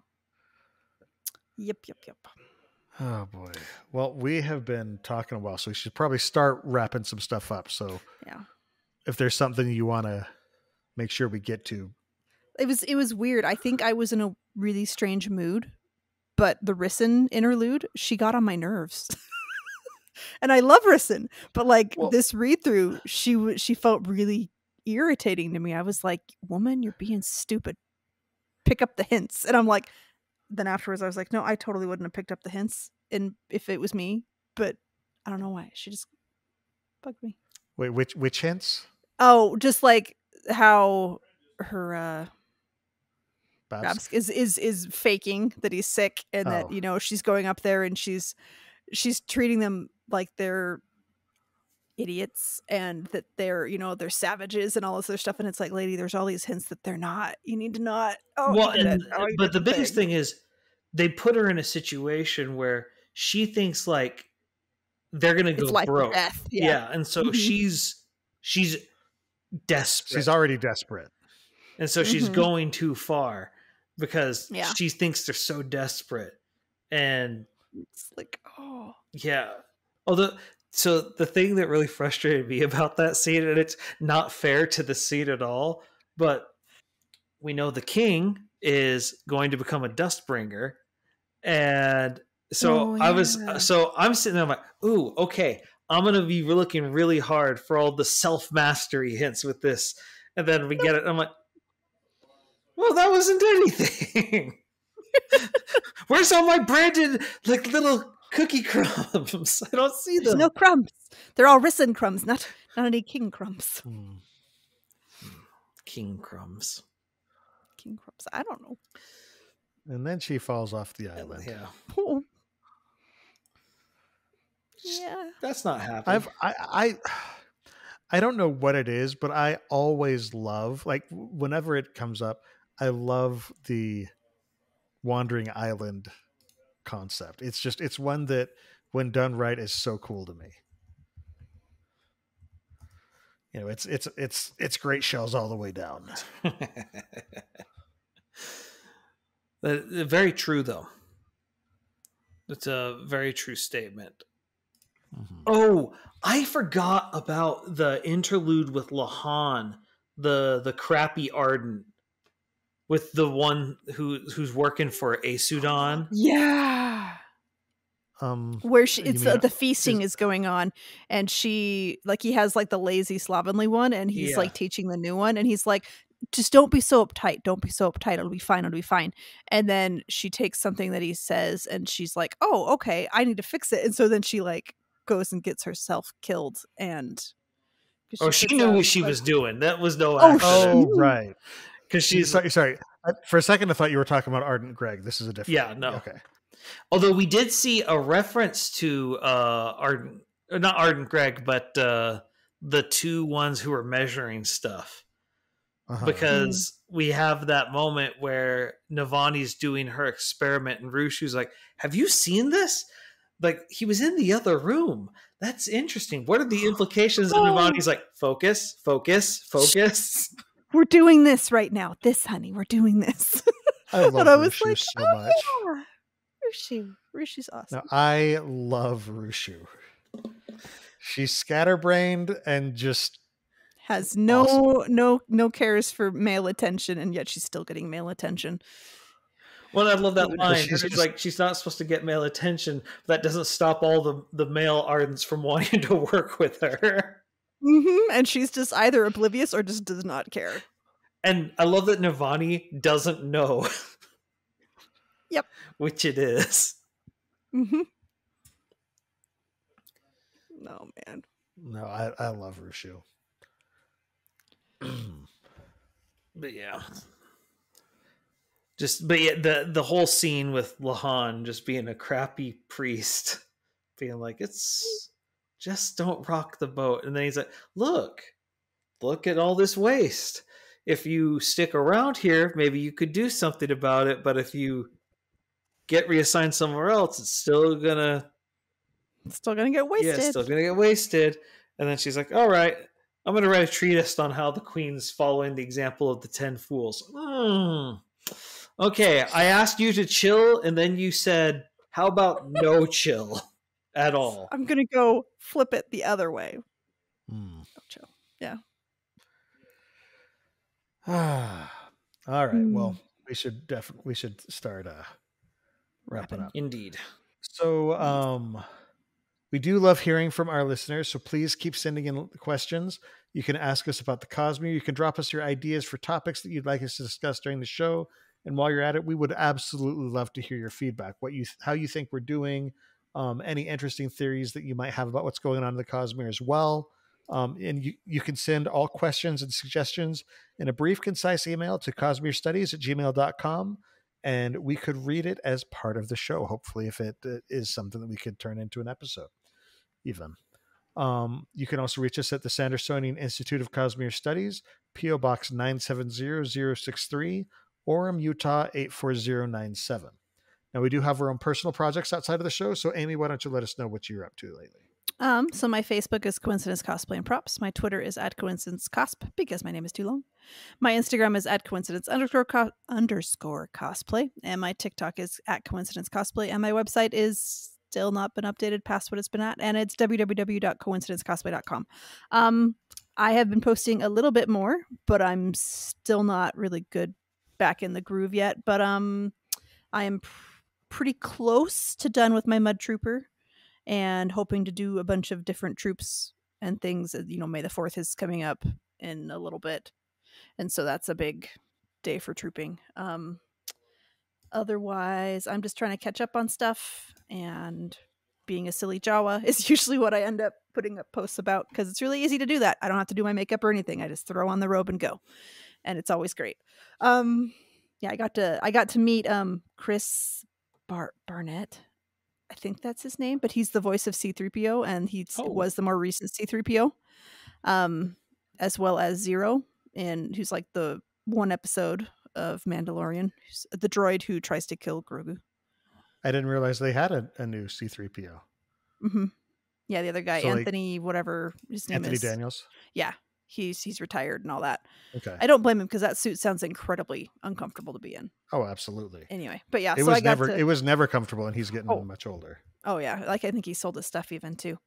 yep. Oh boy. Well, we have been talking a while, so we should probably start wrapping some stuff up. So, yeah, if there's something you want to make sure we get to. It was weird. I think I was in a really strange mood, but the Rissyn interlude, she got on my nerves. And I love Rissyn, but this read through, she felt really irritating to me. I was like, woman, you're being stupid. Pick up the hints. And I'm like, then afterwards I was like, no, I totally wouldn't have picked up the hints if it was me, but I don't know why. She just bugged me. Wait, which hints? Oh, just like how her Babs is faking that he's sick, and that she's going up there and she's treating them like they're idiots and that they're they're savages and all this other stuff, and it's like, lady, there's all these hints that they're not. You need to not. But the biggest thing is they put her in a situation where she thinks like they're gonna go broke. Yeah, and so she's desperate. She's already desperate. And so she's going too far because she thinks they're so desperate. And it's like, oh. Yeah. So the thing that really frustrated me about that scene, and it's not fair to the scene at all, but we know the king is going to become a Dustbringer. And so I'm sitting there, I'm like, ooh, okay, I'm going to be looking really hard for all the self-mastery hints with this. And then we get it. I'm like, well, that wasn't anything. Where's all my branded, like, little cookie crumbs? I don't see them. There's no crumbs. They're all Rissyn crumbs, not any king crumbs. King crumbs. King crumbs. I don't know. And then she falls off the island. Yeah. Oh. Yeah. That's not happening. I don't know what it is, but I always love, like, whenever it comes up, I love the wandering island concept. It's one that, when done right, is so cool to me. It's great shells all the way down. Very true, though. It's a very true statement. Mm-hmm. Oh, I forgot about the interlude with Lahan, the crappy Ardent, with the one who's working for Asudan. Yeah. Where you it's mean the feasting is going on, and she like he has like the lazy slovenly one, and he's like teaching the new one, and he's like, just don't be so uptight, don't be so uptight, it'll be fine, it'll be fine. And then she takes something that he says, and she's like, oh, okay, I need to fix it. And so then she like goes and gets herself killed, and she knew what she was doing. That was no Oh, accident. right. Because she's sorry. For a second, I thought you were talking about Ardent Greg. This is a different. Yeah, no. Okay. Although we did see a reference to Ardent, not Ardent Greg, but the two ones who were measuring stuff. Because we have that moment where Navani's doing her experiment, and Rushu's like, "Have you seen this? Like, he was in the other room. That's interesting. What are the implications?" And Navani's like, "Focus, focus, focus." We're doing this right now. This, honey, we're doing this. I love Rushu like, so much. Yeah. Rushu's awesome. No, I love Rushu. She's scatterbrained and just has no cares for male attention, and yet she's still getting male attention. Well, I love that line. She's like, she's not supposed to get male attention, but that doesn't stop all the male Ardents from wanting to work with her. And she's just either oblivious or just does not care. And I love that Navani doesn't know. Yep. Which it is. No, man. No, I love Rushu. But yeah. But yeah, the whole scene with Lahan just being a crappy priest, being like, it's just don't rock the boat. And then he's like, look at all this waste. If you stick around here, maybe you could do something about it. But if you get reassigned somewhere else, it's still gonna get wasted. Yeah, it's still gonna get wasted. And then she's like, all right, I'm gonna write a treatise on how the queen's following the example of the 10 fools. Okay, I asked you to chill, and then you said, how about no chill at all? I'm going to go flip it the other way. No chill. Yeah. All right. Well, we should start wrapping up. Indeed. So we do love hearing from our listeners, so please keep sending in questions. You can ask us about the Cosmere. You can drop us your ideas for topics that you'd like us to discuss during the show. And while you're at it, we would absolutely love to hear your feedback, how you think we're doing, any interesting theories that you might have about what's going on in the Cosmere as well. And you can send all questions and suggestions in a brief, concise email to cosmerestudies@gmail.com, and we could read it as part of the show, hopefully, if it is something that we could turn into an episode even. You can also reach us at the Sandersonian Institute of Cosmere Studies, P.O. Box 970063, Orem, Utah 84097. Now, we do have our own personal projects outside of the show, so Amy, why don't you let us know what you're up to lately? So my Facebook is Coincidence Cosplay and Props. My Twitter is @CoincidenceCosp because my name is too long. My Instagram is @coincidence_cosplay, and my TikTok is @coincidence_cosplay, and my website is still not been updated past what it's been at, and it's www.coincidencecosplay.com. I have been posting a little bit more, but I'm still not really good back in the groove yet. But I am pretty close to done with my Mud Trooper, and hoping to do a bunch of different troops and things. May the 4th is coming up in a little bit, and so that's a big day for trooping. Otherwise, I'm just trying to catch up on stuff, and being a silly Jawa is usually what I end up putting up posts about, because it's really easy to do that. I don't have to do my makeup or anything. I just throw on the robe and go, and it's always great. Yeah, I got to meet Chris Barnett. I think that's his name, but he's the voice of C-3PO, and he was the more recent C-3PO, as well as Zero, and who's like the one episode of Mandalorian, the droid who tries to kill Grogu. I didn't realize they had a new C-3PO. Yeah, the other guy, so Anthony, whatever his name is. Anthony Daniels? Yeah, he's retired and all that. Okay. I don't blame him, because that suit sounds incredibly uncomfortable to be in. Oh, absolutely. Anyway, but yeah, it was never comfortable, and he's getting much older. Oh yeah, like I think he sold his stuff even too.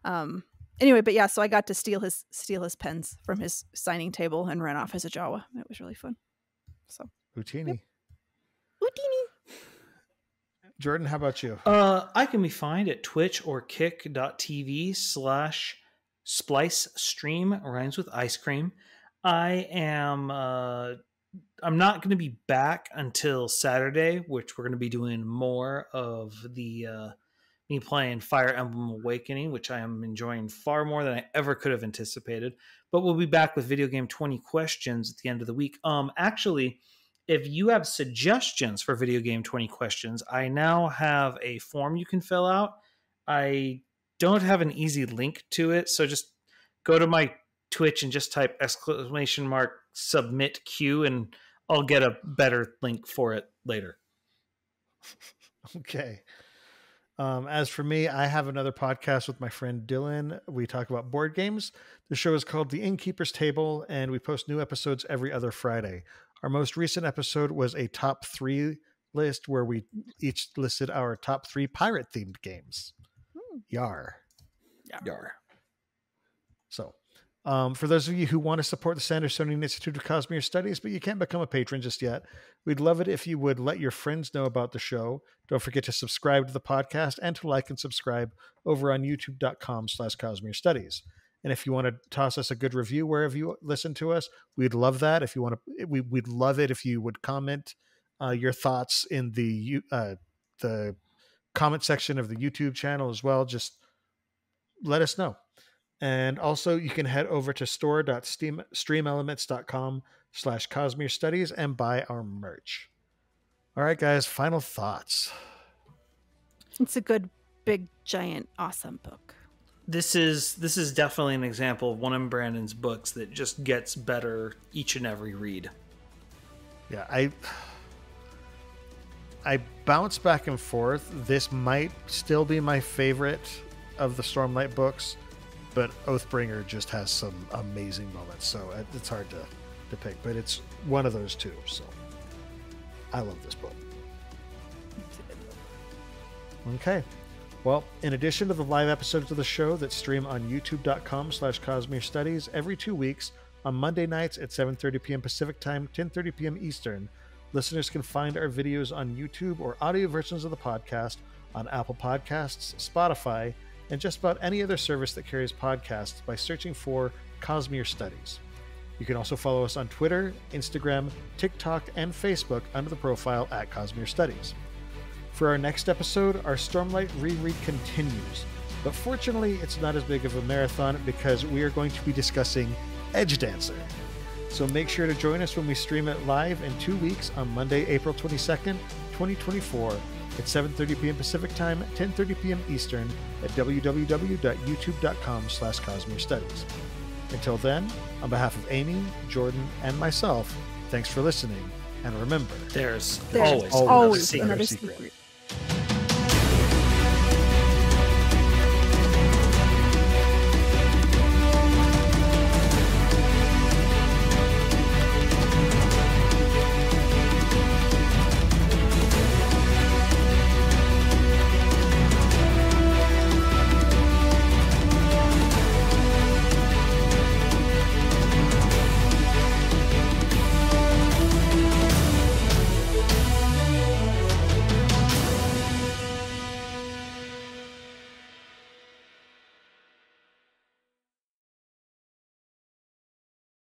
Anyway, but yeah, so I got to steal his pens from his signing table and ran off as a Jawa. It was really fun. So Utini. Yep. Utini. Jordan, how about you? I can be found at Twitch or kick.tv/splice stream, rhymes with ice cream. I am I'm not going to be back until Saturday, which we're going to be doing more of the me playing Fire Emblem Awakening, which I am enjoying far more than I ever could have anticipated. But we'll be back with Video Game 20 questions at the end of the week. Actually, if you have suggestions for Video Game 20 questions, I now have a form you can fill out. I don't have an easy link to it, so just go to my Twitch and just type !submit Q, and I'll get a better link for it later. Okay. As for me, I have another podcast with my friend Dylan. We talk about board games. The show is called The Innkeeper's Table, and we post new episodes every other Friday. Our most recent episode was a top 3 list where we each listed our top 3 pirate-themed games. Yar. Yar. So, for those of you who want to support the Sandersonian Institute of Cosmere Studies, but you can't become a patron just yet, we'd love it if you would let your friends know about the show. Don't forget to subscribe to the podcast and to like and subscribe over on youtube.com/Cosmere Studies. And if you want to toss us a good review wherever you listen to us, we'd love that. If you want to, we'd love it if you would comment your thoughts in the comment section of the YouTube channel as well. Just let us know. And also you can head over to store.streamelements.com/Cosmere Studies and buy our merch. All right, guys, final thoughts. It's a good, big, giant, awesome book. This is definitely an example of one of Brandon's books that just gets better each and every read. Yeah, I bounce back and forth. This might still be my favorite of the Stormlight books, but Oathbringer just has some amazing moments, so it's hard to pick, but it's one of those two. So I love this book. Okay. Well, in addition to the live episodes of the show that stream on youtube.com/Cosmere Studies every 2 weeks on Monday nights at 7:30 p.m. Pacific Time, 10:30 p.m. Eastern, listeners can find our videos on YouTube or audio versions of the podcast on Apple Podcasts, Spotify, and just about any other service that carries podcasts by searching for Cosmere Studies. You can also follow us on Twitter, Instagram, TikTok, and Facebook under the profile at Cosmere Studies. For our next episode, our Stormlight reread continues, but fortunately it's not as big of a marathon because we are going to be discussing Edge Dancer. So make sure to join us when we stream it live in 2 weeks on Monday, April 22nd, 2024 at 7:30 p.m. Pacific Time, 10:30 p.m. Eastern at www.youtube.com/Cosmere Studies. Until then, on behalf of Amy, Jordan, and myself, thanks for listening, and remember, There's There's always another secret. secret.